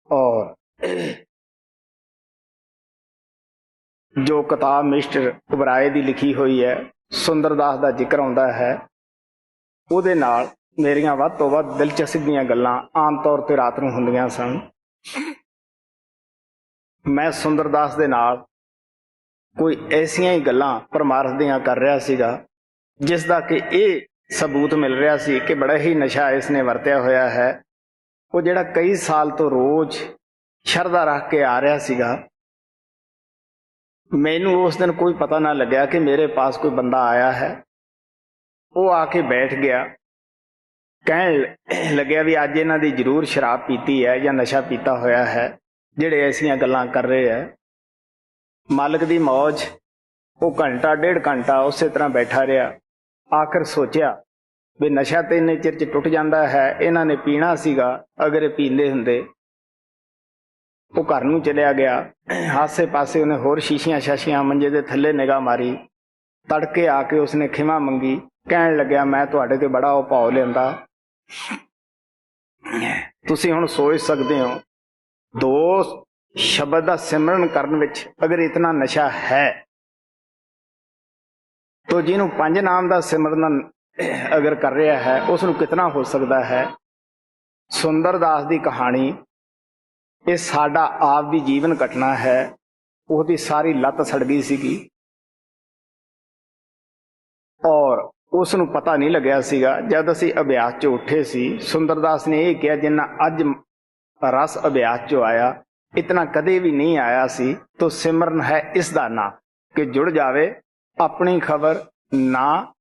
ਔਰ ਜੋ ਕਿਤਾਬ ਮਿਸਟਰ ਉਬਰਾਏ ਦੀ ਲਿਖੀ ਹੋਈ ਹੈ, ਸੁੰਦਰਦਾਸ ਦਾ ਜ਼ਿਕਰ ਆਉਂਦਾ ਹੈ, ਉਹਦੇ ਨਾਲ ਮੇਰੀਆਂ ਵੱਧ ਤੋਂ ਵੱਧ ਦਿਲਚਸਪ ਦੀਆਂ ਗੱਲਾਂ ਆਮ ਤੌਰ ਤੇ ਰਾਤ ਨੂੰ ਹੁੰਦੀਆਂ ਸਨ। ਮੈਂ ਸੁੰਦਰਦਾਸ ਦੇ ਨਾਲ ਕੋਈ ਐਸੀਆਂ ਹੀ ਗੱਲਾਂ ਪਰਮਾਰਥ ਦੀਆਂ ਕਰ ਰਿਹਾ ਸੀਗਾ ਜਿਸ ਦਾ ਕਿ ਇਹ ਸਬੂਤ ਮਿਲ ਰਿਹਾ ਸੀ ਕਿ ਬੜਾ ਹੀ ਨਸ਼ਾ ਇਸ ਨੇ ਵਰਤਿਆ ਹੋਇਆ ਹੈ। ਉਹ ਜਿਹੜਾ ਕਈ ਸਾਲ ਤੋਂ ਰੋਜ਼ ਸ਼ਰਧਾ ਰੱਖ ਕੇ ਆ ਰਿਹਾ ਸੀਗਾ, ਮੈਨੂੰ ਉਸ ਦਿਨ ਕੋਈ ਪਤਾ ਨਾ ਲੱਗਿਆ ਕਿ ਮੇਰੇ ਪਾਸ ਕੋਈ ਬੰਦਾ ਆਇਆ ਹੈ। ਉਹ ਆ ਕੇ ਬੈਠ ਗਿਆ, ਕਹਿਣ ਲੱਗਿਆ ਵੀ ਅੱਜ ਇਹਨਾਂ ਦੀ ਜ਼ਰੂਰ ਸ਼ਰਾਬ ਪੀਤੀ ਹੈ ਜਾਂ ਨਸ਼ਾ ਪੀਤਾ ਹੋਇਆ ਹੈ ਜਿਹੜੇ ਐਸੀਆਂ ਗੱਲਾਂ ਕਰ ਰਹੇ ਹੈ। ਮਾਲਕ ਦੀ ਮੌਜ, ਉਹ ਘੰਟਾ ਡੇਢ ਘੰਟਾ ਉਸੇ ਤਰ੍ਹਾਂ ਬੈਠਾ ਰਿਹਾ। ਆਖਰ ਸੋਚਿਆ ਵੀ ਨਸ਼ਾ ਤੇ ਇੰਨੇ ਚਿਰ 'ਚ ਟੁੱਟ ਜਾਂਦਾ ਹੈ, ਇਹਨਾਂ ਨੇ ਪੀਣਾ ਸੀਗਾ। ਅਗਰ ਇਹ ਪੀਂਦੇ ਹੁੰਦੇ, ਉਹ ਘਰ ਨੂੰ ਚਲਿਆ ਗਿਆ। ਆਸੇ ਪਾਸੇ ਉਹਨੇ ਹੋਰ ਸ਼ੀਸ਼ੀਆਂ ਸ਼ਾਸ਼ੀਆਂ ਮੰਜੇ ਦੇ ਥੱਲੇ ਨਿਗਾਹ ਮਾਰੀ। ਤੜਕੇ ਆ ਕੇ ਉਸਨੇ ਖਿਮਾ ਮੰਗੀ, ਕਹਿਣ ਲੱਗਿਆ ਮੈਂ ਤੁਹਾਡੇ ਤੇ ਬੜਾ ਉਹ ਭਾਅ ਲਿਆਂਦਾ। ਤੁਸੀਂ ਹੁਣ ਸੋਚ ਸਕਦੇ ਹੋ, ਦੋ ਸ਼ਬਦ ਦਾ ਸਿਮਰਨ ਕਰਨ ਵਿੱਚ ਅਗਰ ਇਤਨਾ ਨਸ਼ਾ ਹੈ ਤਾਂ ਜਿਹਨੂੰ ਪੰਜ ਨਾਮ ਦਾ ਸਿਮਰਨ ਅਗਰ ਕਰ ਰਿਹਾ ਹੈ ਉਸ ਨੂੰ ਕਿਤਨਾ ਹੋ ਸਕਦਾ ਹੈ। ਸੁੰਦਰਦਾਸ ਦੀ ਕਹਾਣੀ ਇਹ ਸਾਡਾ ਆਪ ਦੀ ਜੀਵਨ ਘਟਨਾ ਹੈ। ਉਹਦੀ ਸਾਰੀ ਲੱਤ ਸੜ ਗਈ ਸੀਗੀ ਔਰ ਉਸ ਨੂੰ ਪਤਾ ਨਹੀਂ ਲੱਗਿਆ ਸੀਗਾ। ਜਦ ਅਸੀਂ ਅਭਿਆਸ 'ਚ ਉੱਠੇ ਸੀ, ਸੁੰਦਰਦਾਸ ਨੇ ਇਹ ਕਿਹਾ ਜਿੰਨਾ ਅੱਜ ਰਸ ਅਭਿਆਸ 'ਚੋਂ ਆਇਆ ਇਤਨਾ ਕਦੇ ਵੀ ਨਹੀਂ ਆਇਆ ਸੀ। ਤੋ ਸਿਮਰਨ ਹੈ ਇਸ ਦਾ ਨਾਂ ਕਿ ਜੁੜ ਜਾਵੇ ਆਪਣੀ ਖਬਰ ਨਾ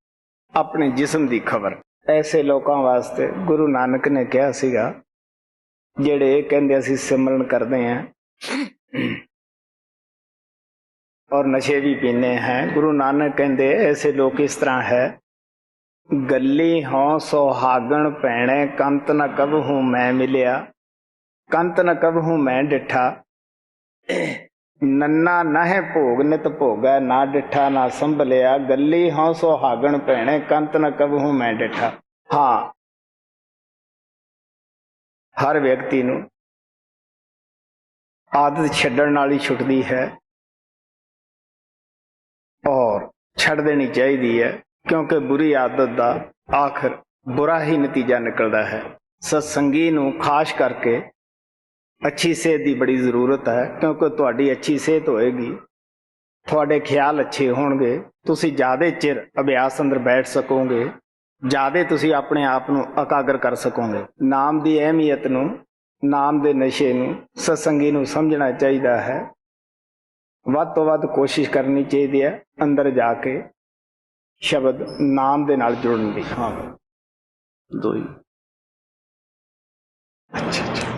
ਆਪਣੇ ਜਿਸਮ ਦੀ ਖਬਰ। ਐਸੇ ਲੋਕਾਂ ਵਾਸਤੇ ਗੁਰੂ ਨਾਨਕ ਨੇ ਕਿਹਾ ਸੀਗਾ ਜਿਹੜੇ ਇਹ ਕਹਿੰਦੇ ਅਸੀਂ ਸਿਮਰਨ ਕਰਦੇ ਹਾਂ ਔਰ ਨਸ਼ੇ ਵੀ ਪੀਨੇ ਹੈ। ਗੁਰੂ ਨਾਨਕ ਕਹਿੰਦੇ ਐਸੇ ਲੋਕ ਇਸ ਤਰ੍ਹਾਂ ਹੈ, ਗੱਲੀ ਹੋਂ ਸੁਹਾਗਣ ਭੈਣੇ ਕੰਤ ਨ ਕਬਹੂ ਮੈਂ ਮਿਲਿਆ, ਕੰਤ ਨ ਕਬਹੂ ਮੈਂ ਡਿਠਾ, ਨੰਨਾ ਨਾਹੇ ਭੋਗ ਨਿਤ ਭੋਗੈ ਨਾ ਡਿਠਾ ਨਾ ਸੰਭਲਿਆ, ਗੱਲੀ ਹੋਂ ਸੁਹਾਗਣ ਭੈਣੇ ਕੰਤ ਨ ਕਬਹੂ ਮੈਂ ਡਿਠਾ। ਹਾਂ, ਹਰ ਵਿਅਕਤੀ ਨੂੰ ਆਦਤ ਛੱਡਣ ਨਾਲ ਹੀ ਛੁੱਟਦੀ ਹੈ ਔਰ ਛੱਡ ਦੇਣੀ ਚਾਹੀਦੀ ਹੈ, ਕਿਉਂਕਿ ਬੁਰੀ ਆਦਤ ਦਾ ਆਖਰ ਬੁਰਾ ਹੀ ਨਤੀਜਾ ਨਿਕਲਦਾ ਹੈ। ਸਤਸੰਗੀ ਨੂੰ ਖਾਸ ਕਰਕੇ ਅੱਛੀ ਸਿਹਤ ਦੀ ਬੜੀ ਜ਼ਰੂਰਤ ਹੈ, ਕਿਉਂਕਿ ਤੁਹਾਡੀ ਅੱਛੀ ਸਿਹਤ ਹੋਏਗੀ, ਤੁਹਾਡੇ ਖਿਆਲ ਅੱਛੇ ਹੋਣਗੇ, ਤੁਸੀਂ ਜ਼ਿਆਦਾ ਚਿਰ ਅਭਿਆਸ ਅੰਦਰ ਬੈਠ ਸਕੋਗੇ, ਜ਼ਿਆਦਾ ਤੁਸੀਂ ਆਪਣੇ ਆਪ ਨੂੰ ਇਕਾਗਰ ਕਰ ਸਕੋਗੇ। ਨਾਮ ਦੀ ਅਹਿਮੀਅਤ ਨੂੰ, ਨਾਮ ਦੇ ਨਸ਼ੇ ਨੂੰ ਸਤਸੰਗੀ ਨੂੰ ਸਮਝਣਾ ਚਾਹੀਦਾ ਹੈ। ਵੱਧ ਤੋਂ ਵੱਧ ਕੋਸ਼ਿਸ਼ ਕਰਨੀ ਚਾਹੀਦੀ ਹੈ ਅੰਦਰ ਜਾ ਕੇ ਸ਼ਬਦ नाम ਦੇ ਨਾਲ जुड़ने ਦੀ। हाँ दो ही। अच्छा।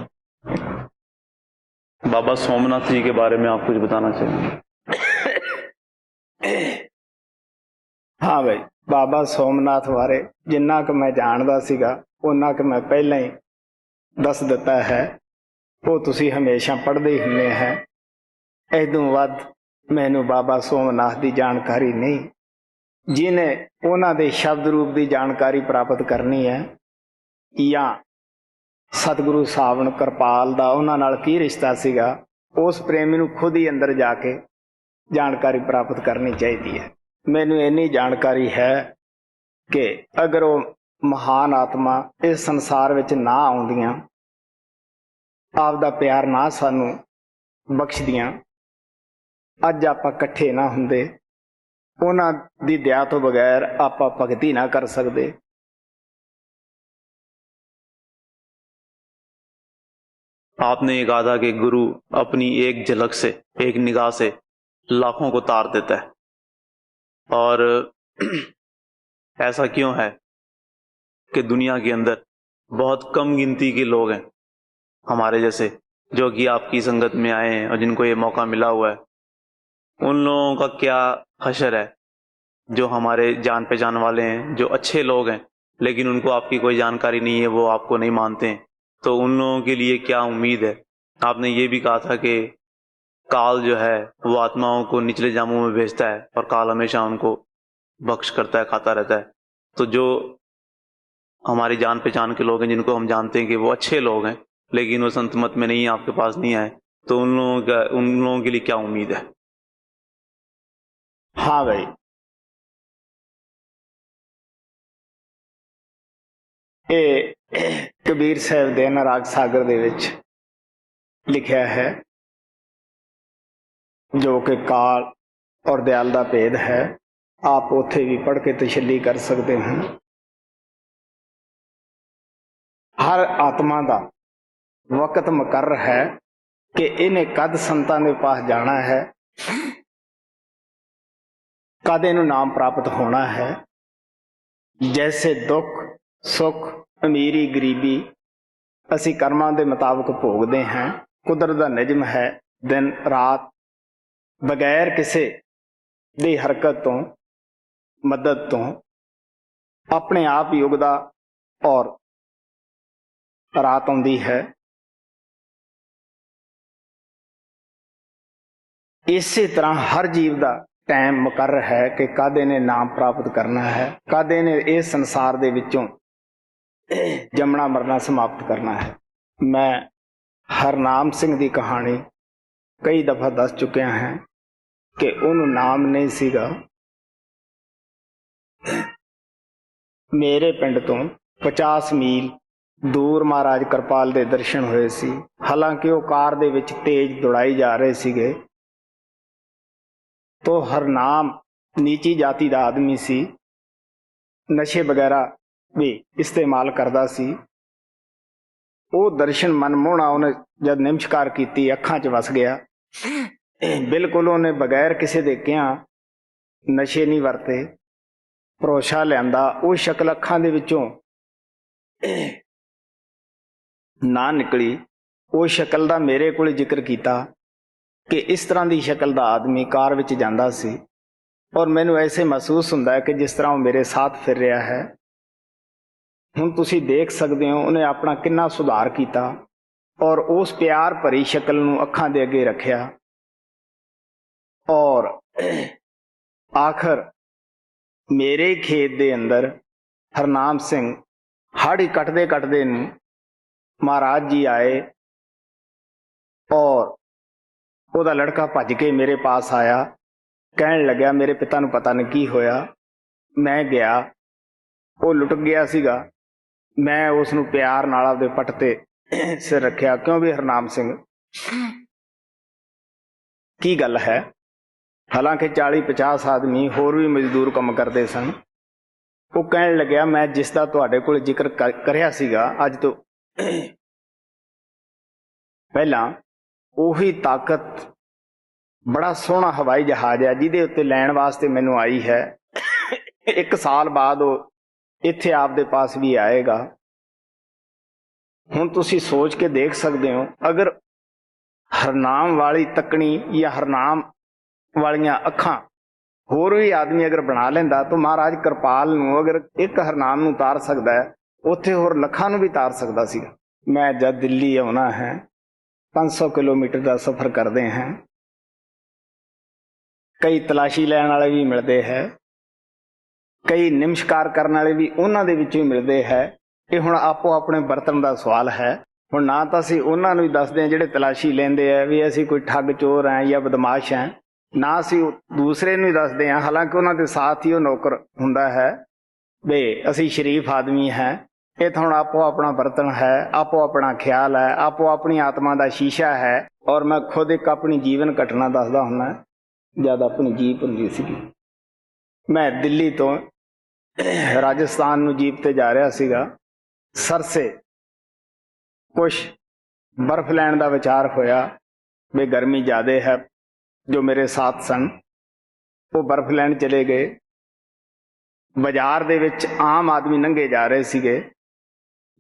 बाबा सोमनाथ जी के बारे में आप कुछ बताना चाहेंगे? हाँ भाई, बाबा सोमनाथ बारे जिन्ना कि मैं जानदा सीगा उन्ना कि मैं पहले ही दस दिता है। वो तुसी हमेशा पढ़ते ही हुंदे हैं। इदों वध मैनू बाबा सोमनाथ की जानकारी नहीं। ਜਿਹਨੇ ਉਹਨਾਂ ਦੇ ਸ਼ਬਦ ਰੂਪ ਦੀ ਜਾਣਕਾਰੀ ਪ੍ਰਾਪਤ ਕਰਨੀ ਹੈ, ਜਾਂ ਸਤਿਗੁਰੂ ਸਾਵਣ ਕਿਰਪਾਲ ਦਾ ਉਹਨਾਂ ਨਾਲ ਕੀ ਰਿਸ਼ਤਾ ਸੀਗਾ, ਉਸ ਪ੍ਰੇਮੀ ਨੂੰ ਖੁਦ ਹੀ ਅੰਦਰ ਜਾ ਕੇ ਜਾਣਕਾਰੀ ਪ੍ਰਾਪਤ ਕਰਨੀ ਚਾਹੀਦੀ ਹੈ। ਮੈਨੂੰ ਇੰਨੀ ਜਾਣਕਾਰੀ ਹੈ ਕਿ ਅਗਰ ਉਹ ਮਹਾਨ ਆਤਮਾ ਇਸ ਸੰਸਾਰ ਵਿੱਚ ਨਾ ਆਉਂਦੀਆਂ, ਆਪ ਦਾ ਪਿਆਰ ਨਾ ਸਾਨੂੰ ਬਖਸ਼ਦੀਆਂ, ਅੱਜ ਆਪਾਂ ਇਕੱਠੇ ਨਾ ਹੁੰਦੇ। ਉਹਨਾਂ ਦੀ ਦਇਆ ਤੋਂ ਬਗੈਰ ਆਪਾਂ ਭਗਤੀ ਨਾ ਕਰ ਸਕਦੇ। आपने ये कहा था कि गुरु अपनी एक झलक से, एक निगाह से लाखों को तार देता है, और ऐसा क्यों है कि दुनिया के अंदर बहुत कम गिनती के लोग हैं हमारे जैसे, जो कि आपकी संगत में आए हैं और जिनको ये मौका मिला हुआ है। उन लोगों का क्या हशर है जो हमारे जान पहचान वाले हैं, जो अच्छे लोग हैं, लेकिन उनको आपकी कोई जानकारी नहीं है, वो आपको नहीं मानते हैं। तो उन लोगों के लिए क्या उम्मीद है? आपने ये भी कहा था कि काल जो है वो आत्माओं को निचले जामों में भेजता है और काल हमेशा उनको बख्श करता है, खाता रहता है। तो जो हमारी जान पहचान के लोग हैं, जिनको हम जानते हैं कि वो अच्छे लोग हैं, लेकिन वो संत मत में नहीं, आपके पास नहीं आए, तो उन लोगों के लिए क्या उम्मीद है? हाँ भाई, ਇਹ ਕਬੀਰ ਸਾਹਿਬ ਦੇ ਅਨੁਰਾਗ ਸਾਗਰ ਦੇ ਵਿੱਚ ਲਿਖਿਆ ਹੈ, ਜੋ ਕਿ ਕਾਲ ਔਰ ਦਿਆਲ ਦਾ ਭੇਦ ਹੈ। ਆਪ ਉੱਥੇ ਵੀ ਪੜ੍ਹ ਕੇ ਤਸੱਲੀ ਕਰ ਸਕਦੇ ਹੋ। ਹਰ ਆਤਮਾ ਦਾ ਵਕਤ ਮੁਕਰਰ ਹੈ ਕਿ ਇਹਨੇ ਕਦ ਸੰਤਾਂ ਦੇ ਪਾਸ ਜਾਣਾ ਹੈ, ਕਦ ਇਹਨੂੰ ਨਾਮ ਪ੍ਰਾਪਤ ਹੋਣਾ ਹੈ। ਜੈਸੇ ਦੁੱਖ ਸੁੱਖ, ਅਮੀਰੀ ਗਰੀਬੀ ਅਸੀਂ ਕਰਮਾਂ ਦੇ ਮੁਤਾਬਕ ਭੋਗਦੇ ਹਾਂ। ਕੁਦਰਤ ਦਾ ਨਿਯਮ ਹੈ, ਦਿਨ ਰਾਤ ਬਗੈਰ ਕਿਸੇ ਦੀ ਹਰਕਤ ਤੋਂ, ਮਦਦ ਤੋਂ ਆਪਣੇ ਆਪ ਹੀ ਉਗਦਾ ਔਰ ਰਾਤ ਆਉਂਦੀ ਹੈ। ਇਸੇ ਤਰ੍ਹਾਂ ਹਰ ਜੀਵ ਦਾ ਟਾਈਮ ਮੁਕਰਰ ਹੈ ਕਿ ਕਦ ਇਹਨੇ ਨਾਮ ਪ੍ਰਾਪਤ ਕਰਨਾ ਹੈ, ਕਦ ਇਹਨੇ ਇਸ ਸੰਸਾਰ ਦੇ ਵਿੱਚੋਂ ਜੰਮਣਾ ਮਰਨਾ ਸਮਾਪਤ ਕਰਨਾ ਹੈ। ਮੈਂ ਹਰਨਾਮ ਸਿੰਘ ਦੀ ਕਹਾਣੀ ਕਈ ਦਫਾ ਦੱਸ ਚੁੱਕਿਆ ਹਾਂ ਕਿ ਉਹਨੂੰ ਨਾਮ ਨਹੀਂ ਸੀਗਾ। ਮੇਰੇ ਪਿੰਡ ਤੋਂ 50 ਮੀਲ ਦੂਰ ਮਹਾਰਾਜ ਕਿਰਪਾਲ ਦੇ ਦਰਸ਼ਨ ਹੋਏ ਸੀ। ਹਾਲਾਂਕਿ ਉਹ ਕਾਰ ਦੇ ਵਿੱਚ ਤੇਜ਼ ਦੌੜਾਈ ਜਾ ਰਹੇ ਸੀਗੇ। तो हरनाम नीची जाति का आदमी सी, नशे वगैरह भी इस्तेमाल करता सी। वो दर्शन मनमोहना उन्हें जब नमस्कार की अखां च वस गया। बिल्कुल उन्हें बगैर किसी दे किया नशे नहीं वरते, भरोसा लियांदा। वो शक्ल अखां दे विचों ना निकली। वो शक्ल का मेरे को जिक्र किया कि इस तरह की शक्ल का आदमी कार विच जांदा सी, और मैनू ऐसे महसूस हुंदा है कि जिस तरह वो मेरे साथ फिर रहा है। हुण तुसीं देख सकते हो उन्हें अपना कितना सुधार किया और उस प्यार भरी शक्ल नूं अखां दे अगे रखिया। और आखिर मेरे खेत दे अंदर हरनाम सिंह हाड़ी कटदे कटदे नूं महाराज जी आए और ਉਹਦਾ लड़का भज के मेरे पास आया, कहन लग्या मेरे पिता नूं पता नहीं की होया। मैं गया, वो लुट गया सीगा। मैं उसनूं प्यार नाल आपदे पट ते सिर रखिया, क्यों भी हरनाम सिंह की गल है। हालांकि 40-50 आदमी होर भी मजदूर काम करते सन। वो कहन लग्या मैं जिसदा तुहाडे कोल जिक्र करिया सीगा अज तो पहला, ਉਹੀ ਤਾਕत बड़ा सोहना हवाई जहाज है जिहदे उत्ते लैण वास्ते मैनू आई है। 1 साल बाद वो इत्थे आपदे पास भी आएगा। हुण तुसीं सोच के देख सकते हो, अगर हरनाम वाली तकनी या हरनाम वालियां अखां होर भी आदमी अगर बना लैंदा तो महाराज किरपाल नूं अगर एक हरनाम नूं तार सकदा है, उत्थे होर लखां नूं भी तार सकदा सीगा। मैं जद दिल्ली आउणा है 500 किलोमीटर का सफर करते हैं। कई तलाशी लैन वाले भी मिलते हैं, ਕਈ ਨਿਮਸ਼ਕਾਰ ਕਰਨ ਵਾਲੇ ਵੀ ਉਹਨਾਂ ਦੇ ਵਿੱਚੋਂ ਹੀ ਮਿਲਦੇ ਹੈ। ਇਹ ਹੁਣ ਆਪੋ ਆਪਣੇ ਬਰਤਨ ਦਾ ਸਵਾਲ ਹੈ। ਹੁਣ ਨਾ ਤਾਂ ਅਸੀਂ ਉਹਨਾਂ ਨੂੰ ਹੀ ਦੱਸਦੇ ਹਾਂ ਜਿਹੜੇ ਤਲਾਸ਼ੀ ਲੈਂਦੇ ਆ ਵੀ ਅਸੀਂ ਕੋਈ ਠੱਗ ਚੋਰ ਹੈ ਜਾਂ ਬਦਮਾਸ਼ ਹੈ, ਨਾ ਅਸੀਂ ਦੂਸਰੇ ਨੂੰ ਹੀ ਦੱਸਦੇ ਹਾਂ, ਹਾਲਾਂਕਿ ਉਹਨਾਂ ਦੇ ਸਾਥ ਹੀ ਉਹ ਨੌਕਰ ਹੁੰਦਾ ਹੈ ਵੀ ਅਸੀਂ ਸ਼ਰੀਫ ਆਦਮੀ ਹੈ। ਇਹ ਤਾਂ ਹੁਣ ਆਪੋ ਆਪਣਾ ਬਰਤਨ ਹੈ, ਆਪੋ ਆਪਣਾ ਖਿਆਲ ਹੈ, ਆਪੋ ਆਪਣੀ ਆਤਮਾ ਦਾ ਸ਼ੀਸ਼ਾ ਹੈ। ਔਰ ਮੈਂ ਖੁਦ ਇੱਕ ਆਪਣੀ ਜੀਵਨ ਘਟਨਾ ਦੱਸਦਾ ਹੁੰਦਾ। ਜਦ ਆਪਣੀ ਜੀਪ ਹੁੰਦੀ ਸੀਗੀ, ਮੈਂ ਦਿੱਲੀ ਤੋਂ ਰਾਜਸਥਾਨ ਨੂੰ ਜੀਪ ਤੇ ਜਾ ਰਿਹਾ ਸੀਗਾ। ਸਰਸੇ ਕੁਛ ਬਰਫ਼ ਲੈਣ ਦਾ ਵਿਚਾਰ ਹੋਇਆ ਵੀ ਗਰਮੀ ਜ਼ਿਆਦਾ ਹੈ। ਜੋ ਮੇਰੇ ਸਾਥ ਸਨ ਉਹ ਬਰਫ਼ ਲੈਣ ਚਲੇ ਗਏ। ਬਾਜ਼ਾਰ ਦੇ ਵਿੱਚ ਆਮ ਆਦਮੀ ਲੰਘੇ ਜਾ ਰਹੇ ਸੀਗੇ।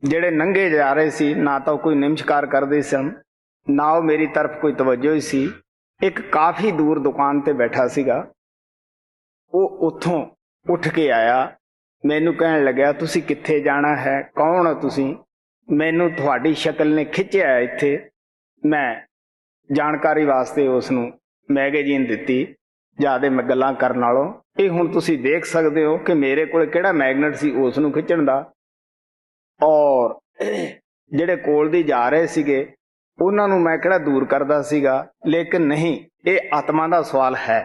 ਜਿਹੜੇ ਲੰਘੇ ਜਾ ਰਹੇ ਸੀ ਨਾ ਤਾਂ ਕੋਈ ਨਿਮਸ਼ਕਾਰ ਕਰਦੇ ਸਨ, ਨਾ ਉਹ ਮੇਰੀ ਤਰਫ ਕੋਈ ਤਵੱਜੋ ਹੀ ਸੀ। ਇੱਕ ਕਾਫੀ ਦੂਰ ਦੁਕਾਨ ਤੇ ਬੈਠਾ ਸੀਗਾ। ਉਹ ਉੱਥੋਂ ਉੱਠ ਕੇ ਆਇਆ, ਮੈਨੂੰ ਕਹਿਣ ਲੱਗਿਆ ਤੁਸੀਂ ਕਿੱਥੇ ਜਾਣਾ ਹੈ, ਕੌਣ ਹੋ ਤੁਸੀਂ? ਮੈਨੂੰ ਤੁਹਾਡੀ ਸ਼ਕਲ ਨੇ ਖਿੱਚਿਆ ਇੱਥੇ। ਮੈਂ ਜਾਣਕਾਰੀ ਵਾਸਤੇ ਉਸ ਨੂੰ ਮੈਗਜ਼ੀਨ ਦਿੱਤੀ ਜ਼ਿਆਦਾ ਗੱਲਾਂ ਕਰਨ ਨਾਲੋਂ। ਇਹ ਹੁਣ ਤੁਸੀਂ ਦੇਖ ਸਕਦੇ ਹੋ ਕਿ ਮੇਰੇ ਕੋਲ ਕਿਹੜਾ ਮੈਗਨੇਟ ਸੀ ਉਸ ਨੂੰ ਖਿੱਚਣ ਦਾ। ਔਰ ਜਿਹੜੇ ਕੋਲ ਦੀ ਜਾ ਰਹੇ ਸੀਗੇ ਉਹਨਾਂ ਨੂੰ ਮੈਂ ਕਿਹੜਾ ਦੂਰ ਕਰਦਾ ਸੀਗਾ। ਲੇਕਿਨ ਨਹੀਂ, ਇਹ ਆਤਮਾ ਦਾ ਸਵਾਲ ਹੈ।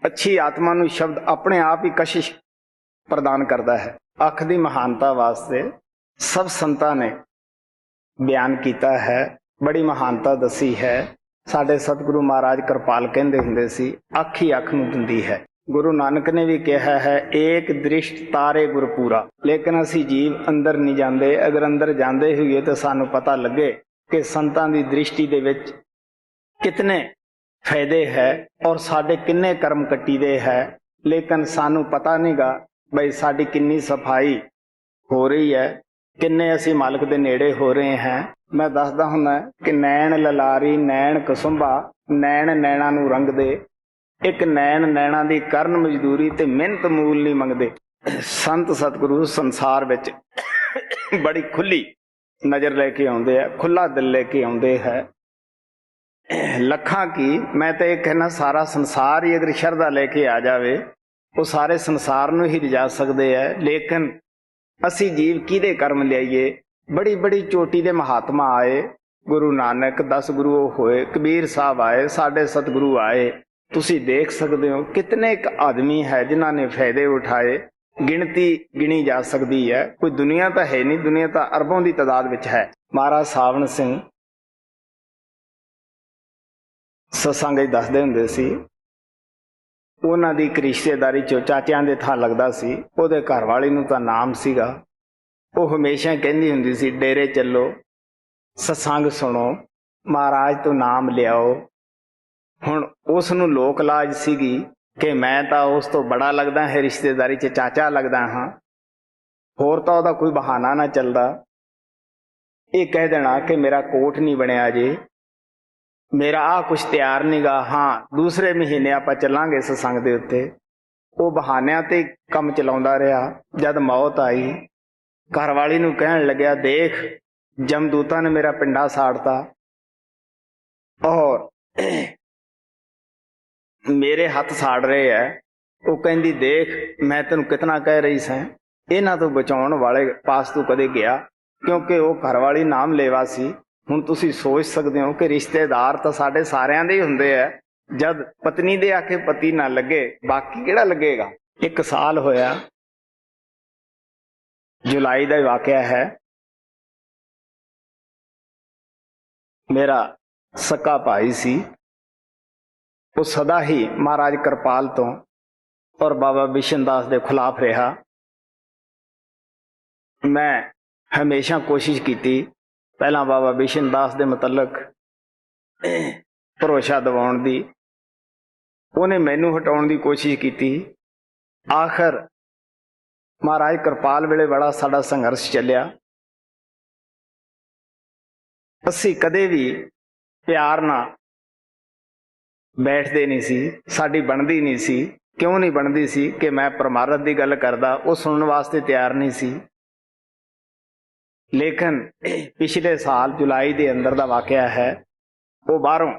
ਅੱਛੀ ਆਤਮਾ ਨੂੰ ਸ਼ਬਦ ਆਪਣੇ ਆਪ ਹੀ ਕਸ਼ਿਸ਼ ਪ੍ਰਦਾਨ ਕਰਦਾ ਹੈ। ਅੱਖ ਦੀ ਮਹਾਨਤਾ ਵਾਸਤੇ ਸਭ ਸੰਤਾਂ ਨੇ ਬਿਆਨ ਕੀਤਾ ਹੈ, ਬੜੀ ਮਹਾਨਤਾ ਦੱਸੀ ਹੈ। ਸਾਡੇ ਸਤਿਗੁਰੂ ਮਹਾਰਾਜ ਕਿਰਪਾਲ ਕਹਿੰਦੇ ਹੁੰਦੇ ਸੀ, ਅੱਖ ਹੀ ਅੱਖ ਨੂੰ ਦਿੰਦੀ ਹੈ। ਗੁਰੂ ਨਾਨਕ ਨੇ ਵੀ ਕਿਹਾ ਹੈ, ਏਕ ਦ੍ਰਿਸ਼ਟ ਤਾਰੇ ਗੁਰਪੂਰਾ। ਲੇਕਿਨ ਅਸੀਂ ਜੀਵ ਅੰਦਰ ਨਹੀਂ ਜਾਂਦੇ। ਅਗਰ ਅੰਦਰ ਜਾਂਦੇ ਹੋਈਏ ਤਾਂ ਸਾਨੂੰ ਪਤਾ ਲੱਗੇ ਕਿ ਸੰਤਾਂ ਦੀ ਦ੍ਰਿਸ਼ਟੀ ਦੇ ਵਿੱਚ ਕਿਤਨੇ ਫਾਇਦੇ ਹੈ ਔਰ ਸਾਡੇ ਕਿੰਨੇ ਕਰਮ ਕੱਟੀਦੇ ਹੈ। ਲੇਕਿਨ ਸਾਨੂੰ ਪਤਾ ਨਹੀਂਗਾ ਬਈ ਸਾਡੀ ਕਿੰਨੀ ਸਫਾਈ ਹੋ ਰਹੀ ਹੈ, ਕਿੰਨੇ ਅਸੀਂ ਮਾਲਕ ਦੇ ਨੇੜੇ ਹੋ ਰਹੇ ਹਾਂ। ਮੈਂ ਦੱਸਦਾ ਹੁੰਦਾ ਕਿ ਨੈਣ ਲਲਾਰੀ ਨੈਣ ਕਸੁੰਭਾ, ਨੈਣ ਨੈਣਾ ਨੂੰ ਰੰਗ ਦੇ। ਇੱਕ ਨੈਣ ਨੈਣਾ ਦੀ ਕਰਨ ਮਜ਼ਦੂਰੀ ਤੇ ਮਿਹਨਤ ਮੂਲ ਨਹੀਂ ਮੰਗਦੇ। ਸੰਤ ਸਤਿਗੁਰੂ ਸੰਸਾਰ ਵਿੱਚ ਬੜੀ ਖੁੱਲੀ ਨਜ਼ਰ ਲੈ ਕੇ ਆਉਂਦੇ ਆ, ਖੁੱਲਾ ਦਿਲ ਲੈ ਕੇ ਆਉਂਦੇ ਹੈ। ਲੱਖਾਂ ਕੀ, ਮੈਂ ਤਾਂ ਇਹ ਕਹਿਣਾ ਸਾਰਾ ਸੰਸਾਰ ਹੀ ਅਗਰ ਸ਼ਰਧਾ ਲੈ ਕੇ ਆ ਜਾਵੇ ਉਹ ਸਾਰੇ ਸੰਸਾਰ ਨੂੰ ਹੀ ਲਿਜਾ ਸਕਦੇ ਹੈ। ਲੇਕਿਨ ਅਸੀਂ ਜੀਵ ਕਿਹਦੇ ਕਰਮ ਲਿਆਈਏ? ਬੜੀ ਬੜੀ ਚੋਟੀ ਦੇ ਮਹਾਤਮਾ ਆਏ, ਗੁਰੂ ਨਾਨਕ 10 ਗੁਰੂ ਹੋਏ, ਕਬੀਰ ਸਾਹਿਬ ਆਏ, ਸਾਡੇ ਸਤਿਗੁਰੂ ਆਏ। ਤੁਸੀਂ ਦੇਖ ਸਕਦੇ ਹੋ ਕਿਤਨੇ ਇੱਕ ਆਦਮੀ ਹੈ ਜਿਨ੍ਹਾਂ ਨੇ ਫਾਇਦੇ ਉਠਾਏ। ਗਿਣਤੀ ਗਿਣੀ ਜਾ ਸਕਦੀ ਹੈ। ਕੋਈ ਦੁਨੀਆ ਤਾਂ ਹੈ ਨਹੀਂ, ਦੁਨੀਆ ਤਾਂ ਅਰਬੋਂ ਦੀ ਤਾਦਾਦ ਵਿੱਚ ਹੈ। ਮਹਾਰਾਜ ਸਾਵਣ ਸਿੰਘ ਸਤਸੰਗ ਵਿੱਚ ਦੱਸਦੇ ਹੁੰਦੇ ਸੀ, ਉਹਨਾਂ ਦੀ ਇੱਕ ਰਿਸ਼ਤੇਦਾਰੀ ਚੋਂ ਚਾਚਿਆਂ ਦੇ ਥਾਂ ਲੱਗਦਾ ਸੀ। ਉਹਦੇ ਘਰ ਵਾਲੀ ਨੂੰ ਤਾਂ ਨਾਮ ਸੀਗਾ। ਉਹ ਹਮੇਸ਼ਾ ਕਹਿੰਦੀ ਹੁੰਦੀ ਸੀ, ਡੇਰੇ ਚੱਲੋ, ਸਤਸੰਗ ਸੁਣੋ, ਮਹਾਰਾਜ ਤੋਂ ਨਾਮ ਲਿਆਓ। ਹੁਣ ਉਸ ਨੂੰ ਲੋਕ ਲਾਜ ਸੀਗੀ ਕਿ ਮੈਂ ਤਾਂ ਉਸ ਤੋਂ ਬੜਾ ਲੱਗਦਾ ਹੈ, ਰਿਸ਼ਤੇਦਾਰੀ 'ਚ ਚਾਚਾ ਲੱਗਦਾ ਹਾਂ, ਹੋਰ ਤਾਂ ਉਹਦਾ ਕੋਈ ਬਹਾਨਾ ਨਾ ਚੱਲਦਾ। ਇਹ ਕਹਿ ਦੇਣਾ ਕਿ ਮੇਰਾ ਕੋਟ ਨਹੀਂ ਬਣਿਆ ਜੇ, ਮੇਰਾ ਆਹ ਕੁਛ ਤਿਆਰ ਨਹੀਂਗਾ, ਹਾਂ ਦੂਸਰੇ ਮਹੀਨੇ ਆਪਾਂ ਚੱਲਾਂਗੇ ਸਤਸੰਗ ਦੇ ਉੱਤੇ। ਉਹ ਬਹਾਨਿਆਂ ਤੇ ਕੰਮ ਚਲਾਉਂਦਾ ਰਿਹਾ। ਜਦ ਮੌਤ ਆਈ, ਘਰ ਵਾਲੀ ਨੂੰ ਕਹਿਣ ਲੱਗਿਆ, ਦੇਖ ਜਮਦੂਤਾਂ ਨੇ ਮੇਰਾ ਪਿੰਡਾ ਸਾੜਤਾ ਔਰ ਮੇਰੇ ਹੱਥ ਸਾੜ ਰਹੇ ਹੈ। ਉਹ ਕਹਿੰਦੀ, ਦੇਖ ਮੈਂ ਤੈਨੂੰ ਕਿਤਨਾ ਕਹਿ ਰਹੀ ਸਾਂ, ਇਹਨਾਂ ਤੋਂ ਬਚਾਉਣ ਵਾਲੇ ਪਾਸ ਤੂੰ ਕਦੇ ਗਿਆ? ਕਿਉਂਕਿ ਉਹ ਘਰ ਵਾਲੀ ਨਾਮ ਲੇਵਾ ਸੀ। ਹੁਣ ਤੁਸੀਂ ਸੋਚ ਸਕਦੇ ਹੋ ਕਿ ਰਿਸ਼ਤੇਦਾਰ ਤਾਂ ਸਾਡੇ ਸਾਰਿਆਂ ਦੇ ਹੀ ਹੁੰਦੇ ਆ। ਜਦ ਪਤਨੀ ਦੇ ਆਖੇ ਪਤੀ ਨਾ ਲੱਗੇ, ਬਾਕੀ ਕਿਹੜਾ ਲੱਗੇਗਾ? 1 ਸਾਲ ਹੋਇਆ, ਜੁਲਾਈ ਦਾ ਵਾਕਿਆ ਹੈ। ਮੇਰਾ ਸਕਾ ਭਾਈ ਸੀ, ਉਹ ਸਦਾ ਹੀ ਮਹਾਰਾਜ ਕਿਰਪਾਲ ਤੋਂ ਔਰ ਬਾਬਾ ਬਿਸ਼ਨ ਦਾਸ ਦੇ ਖਿਲਾਫ ਰਿਹਾ। ਮੈਂ ਹਮੇਸ਼ਾ ਕੋਸ਼ਿਸ਼ ਕੀਤੀ ਪਹਿਲਾਂ ਬਾਬਾ ਬਿਸ਼ਨ ਦਾਸ ਦੇ ਮੁਤਲਕ ਭਰੋਸਾ ਦਿਵਾਉਣ ਦੀ, ਉਹਨੇ ਮੈਨੂੰ ਹਟਾਉਣ ਦੀ ਕੋਸ਼ਿਸ਼ ਕੀਤੀ। ਆਖਰ ਮਹਾਰਾਜ ਕਿਰਪਾਲ ਵੇਲੇ ਬੜਾ ਸਾਡਾ ਸੰਘਰਸ਼ ਚੱਲਿਆ। ਅਸੀਂ ਕਦੇ ਵੀ ਪਿਆਰ ਨਾਲ ਬੈਠਦੇ ਨਹੀਂ ਸੀ, ਸਾਡੀ ਬਣਦੀ ਨਹੀਂ ਸੀ। ਕਿਉਂ ਨਹੀਂ ਬਣਦੀ ਸੀ? ਕਿ ਮੈਂ ਪਰਮਾਰਥ ਦੀ ਗੱਲ ਕਰਦਾ, ਉਹ ਸੁਣਨ ਵਾਸਤੇ ਤਿਆਰ ਨਹੀਂ ਸੀ। ਲੇਕਿਨ ਪਿਛਲੇ ਸਾਲ ਜੁਲਾਈ ਦੇ ਅੰਦਰ ਦਾ ਵਾਕਿਆ ਹੈ। ਉਹ ਬਾਹਰੋਂ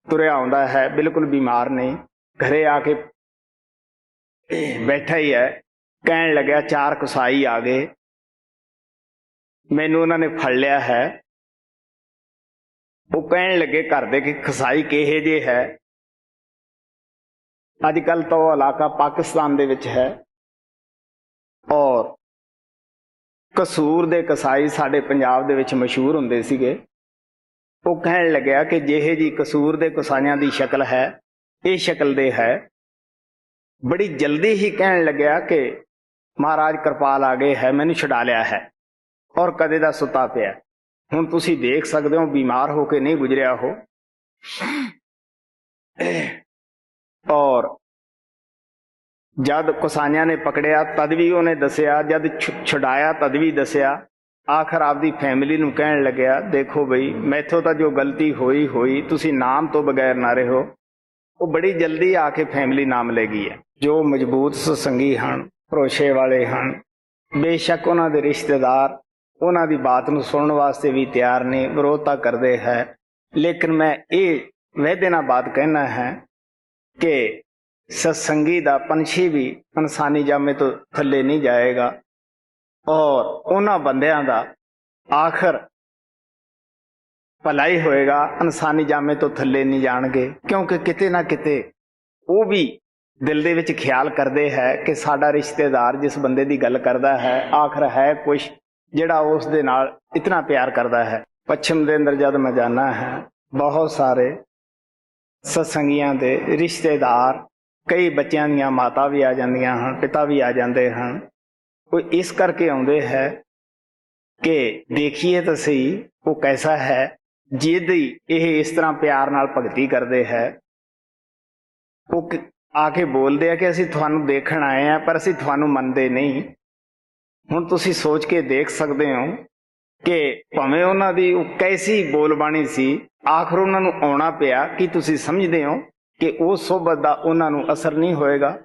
ਤੁਰਿਆ ਆਉਂਦਾ ਹੈ, ਬਿਲਕੁਲ ਬਿਮਾਰ ਨਹੀਂ। ਘਰੇ ਆ ਕੇ ਬੈਠਾ ਹੀ ਹੈ। ਕਹਿਣ ਲੱਗਿਆ 4 ਕਸਾਈ ਆ ਗਏ, ਮੈਨੂੰ ਉਹਨਾਂ ਨੇ ਫੜ ਲਿਆ ਹੈ। ਉਹ ਕਹਿਣ ਲੱਗੇ ਘਰ ਦੇ ਕਿ ਕਸਾਈ ਕਿਹੇ ਜੇ ਹੈ। ਅੱਜ ਕੱਲ ਤਾਂ ਉਹ ਇਲਾਕਾ ਪਾਕਿਸਤਾਨ ਦੇ ਵਿੱਚ ਹੈ ਔਰ ਕਸੂਰ ਦੇ ਕਸਾਈ ਸਾਡੇ ਪੰਜਾਬ ਦੇ ਵਿੱਚ ਮਸ਼ਹੂਰ ਹੁੰਦੇ ਸੀਗੇ। ਉਹ ਕਹਿਣ ਲੱਗਿਆ ਕਿ ਜਿਹੇ ਜੀ ਕਸੂਰ ਦੇ ਕਸਾਈਆਂ ਦੀ ਸ਼ਕਲ ਹੈ ਇਹ ਸ਼ਕਲ ਦੇ ਹੈ। ਬੜੀ ਜਲਦੀ ਹੀ ਕਹਿਣ ਲੱਗਿਆ ਕਿ ਮਹਾਰਾਜ ਕਿਰਪਾਲ ਆ ਗਏ ਹੈ, ਮੈਨੂੰ ਛੁਡਾ ਲਿਆ ਹੈ ਔਰ ਕਦੇ ਦਾ ਸੁੱਤਾ ਪਿਆ। ਹੁਣ ਤੁਸੀਂ ਦੇਖ ਸਕਦੇ ਹੋ ਬਿਮਾਰ ਹੋ ਕੇ ਨਹੀਂ ਗੁਜ਼ਰਿਆ ਹੋ। ਔਰ ਜਦ ਕਸਾਈਆਂ ਨੇ ਪਕੜਿਆ ਤਦ ਵੀ ਉਹਨੇ ਦੱਸਿਆ, ਜਦ ਛੁਡਾਇਆ ਤਦ ਵੀ ਦੱਸਿਆ। ਆਖਰ ਆਪਦੀ ਫੈਮਿਲੀ ਨੂੰ ਕਹਿਣ ਲੱਗਿਆ ਦੇਖੋ ਬਈ ਮੈਥੋਂ ਤਾਂ ਜੋ ਗਲਤੀ ਹੋਈ ਤੁਸੀਂ ਨਾਮ ਤੋਂ ਬਗੈਰ ਨਾ ਰਹੋ। ਉਹ ਬੜੀ ਜਲਦੀ ਆ ਕੇ ਫੈਮਿਲੀ ਨਾਮ ਲੈ ਗਈ ਹੈ। ਜੋ ਮਜ਼ਬੂਤ ਸਤਸੰਗੀ ਹਨ, ਭਰੋਸੇ ਵਾਲੇ ਹਨ, ਬੇਸ਼ੱਕ ਉਹਨਾਂ ਦੇ ਰਿਸ਼ਤੇਦਾਰ ਉਹਨਾਂ ਦੀ ਬਾਤ ਨੂੰ ਸੁਣਨ ਵਾਸਤੇ ਵੀ ਤਿਆਰ ਨੇ, ਵਿਰੋਧਤਾ ਕਰਦੇ ਹੈ। ਲੇਕਿਨ ਮੈਂ ਇਹ ਵਾਅਦੇ ਨਾਲ ਬਾਤ ਕਹਿਣਾ ਹੈ ਕਿ ਸਤਸੰਗੀ ਦਾ ਪੰਛੀ ਵੀ ਇਨਸਾਨੀ ਜਾਮੇ ਤੋਂ ਥੱਲੇ ਨਹੀਂ ਜਾਏਗਾ ਔਰ ਉਹਨਾਂ ਬੰਦਿਆਂ ਦਾ ਆਖਰ ਭਲਾਈ ਹੋਏਗਾ, ਇਨਸਾਨੀ ਜਾਮੇ ਤੋਂ ਥੱਲੇ ਨਹੀਂ ਜਾਣਗੇ। ਕਿਉਂਕਿ ਕਿਤੇ ਨਾ ਕਿਤੇ ਉਹ ਵੀ ਦਿਲ ਦੇ ਵਿੱਚ ਖਿਆਲ ਕਰਦੇ ਹੈ ਕਿ ਸਾਡਾ ਰਿਸ਼ਤੇਦਾਰ ਜਿਸ ਬੰਦੇ ਦੀ ਗੱਲ ਕਰਦਾ ਹੈ ਆਖਰ ਹੈ ਕੁਛ ਜਿਹੜਾ ਉਸ ਦੇ ਨਾਲ ਇਤਨਾ ਪਿਆਰ ਕਰਦਾ ਹੈ। ਪੱਛਮ ਦੇ ਅੰਦਰ ਜਦ ਮੈਂ ਜਾਣਾ ਹੈ ਬਹੁਤ ਸਾਰੇ ਸਤਸੰਗੀਆਂ ਦੇ ਰਿਸ਼ਤੇਦਾਰ, ਕਈ ਬੱਚਿਆਂ ਦੀਆਂ ਮਾਤਾ ਵੀ ਆ ਜਾਂਦੀਆਂ ਹਨ, ਪਿਤਾ ਵੀ ਆ ਜਾਂਦੇ ਹਨ। ਉਹ ਇਸ ਕਰਕੇ ਆਉਂਦੇ ਹੈ ਕਿ ਦੇਖੀਏ ਤਾਂ ਸਹੀ ਉਹ ਕੈਸਾ ਹੈ ਜਿਹਦੀ ਇਹ ਇਸ ਤਰ੍ਹਾਂ ਪਿਆਰ ਨਾਲ ਭਗਤੀ ਕਰਦੇ ਹੈ। ਉਹ ਆ ਕੇ ਬੋਲਦੇ ਆ ਕਿ ਅਸੀਂ ਤੁਹਾਨੂੰ ਦੇਖਣ ਆਏ ਆ ਪਰ ਅਸੀਂ ਤੁਹਾਨੂੰ ਮੰਨਦੇ ਨਹੀਂ। ਹੁਣ ਤੁਸੀਂ ਸੋਚ ਕੇ ਦੇਖ ਸਕਦੇ ਹੋ ਕਿ ਭਾਵੇਂ ਉਹਨਾਂ ਦੀ ਉਹ ਕੈਸੀ ਬੋਲਬਾਣੀ ਸੀ, ਆਖਰ ਉਹਨਾਂ ਨੂੰ ਆਉਣਾ ਪਿਆ। ਕਿ ਤੁਸੀਂ ਸਮਝਦੇ ਹੋ ਕਿ ਉਹ ਸੋਭਤ ਦਾ ਉਹਨਾਂ ਨੂੰ ਅਸਰ ਨਹੀਂ ਹੋਏਗਾ?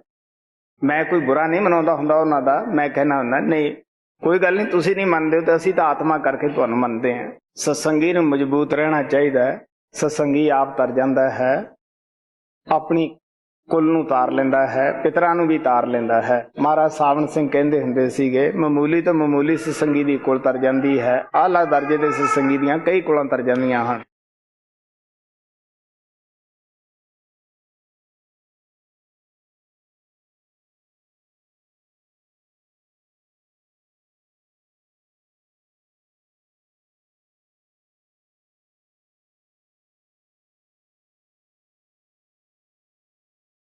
ਮੈਂ ਕੋਈ ਬੁਰਾ ਨਹੀਂ ਮਨਾਉਂਦਾ ਹੁੰਦਾ ਉਹਨਾਂ ਦਾ, ਮੈਂ ਕਹਿਣਾ ਹੁੰਦਾ ਨਹੀਂ ਕੋਈ ਗੱਲ ਨਹੀਂ, ਤੁਸੀਂ ਨਹੀਂ ਮੰਨਦੇ ਹੋ ਤਾਂ ਅਸੀਂ ਤਾਂ ਆਤਮਾ ਕਰਕੇ ਤੁਹਾਨੂੰ ਮੰਨਦੇ ਹਾਂ। ਸਤਸੰਗੀ ਨੂੰ ਮਜ਼ਬੂਤ ਰਹਿਣਾ ਚਾਹੀਦਾ ਹੈ। ਸਤਸੰਗੀ ਆਪ ਤਰ ਜਾਂਦਾ ਹੈ, ਆਪਣੀ ਕੁੱਲ ਨੂੰ ਤਾਰ ਲੈਂਦਾ ਹੈ, ਪਿਤਰਾਂ ਨੂੰ ਵੀ ਤਾਰ ਲੈਂਦਾ ਹੈ। ਮਹਾਰਾਜ ਸਾਵਣ ਸਿੰਘ ਕਹਿੰਦੇ ਹੁੰਦੇ ਸੀਗੇ ਮਾਮੂਲੀ ਤੋਂ ਮਾਮੂਲੀ ਸਤਸੰਗੀ ਦੀ ਕੁੱਲ ਤਰ ਜਾਂਦੀ ਹੈ, ਆਲਾ ਦਰਜੇ ਦੇ ਸਤਸੰਗੀ ਦੀਆਂ ਕਈ ਕੁਲਾਂ ਤਰ ਜਾਂਦੀਆਂ ਹਨ।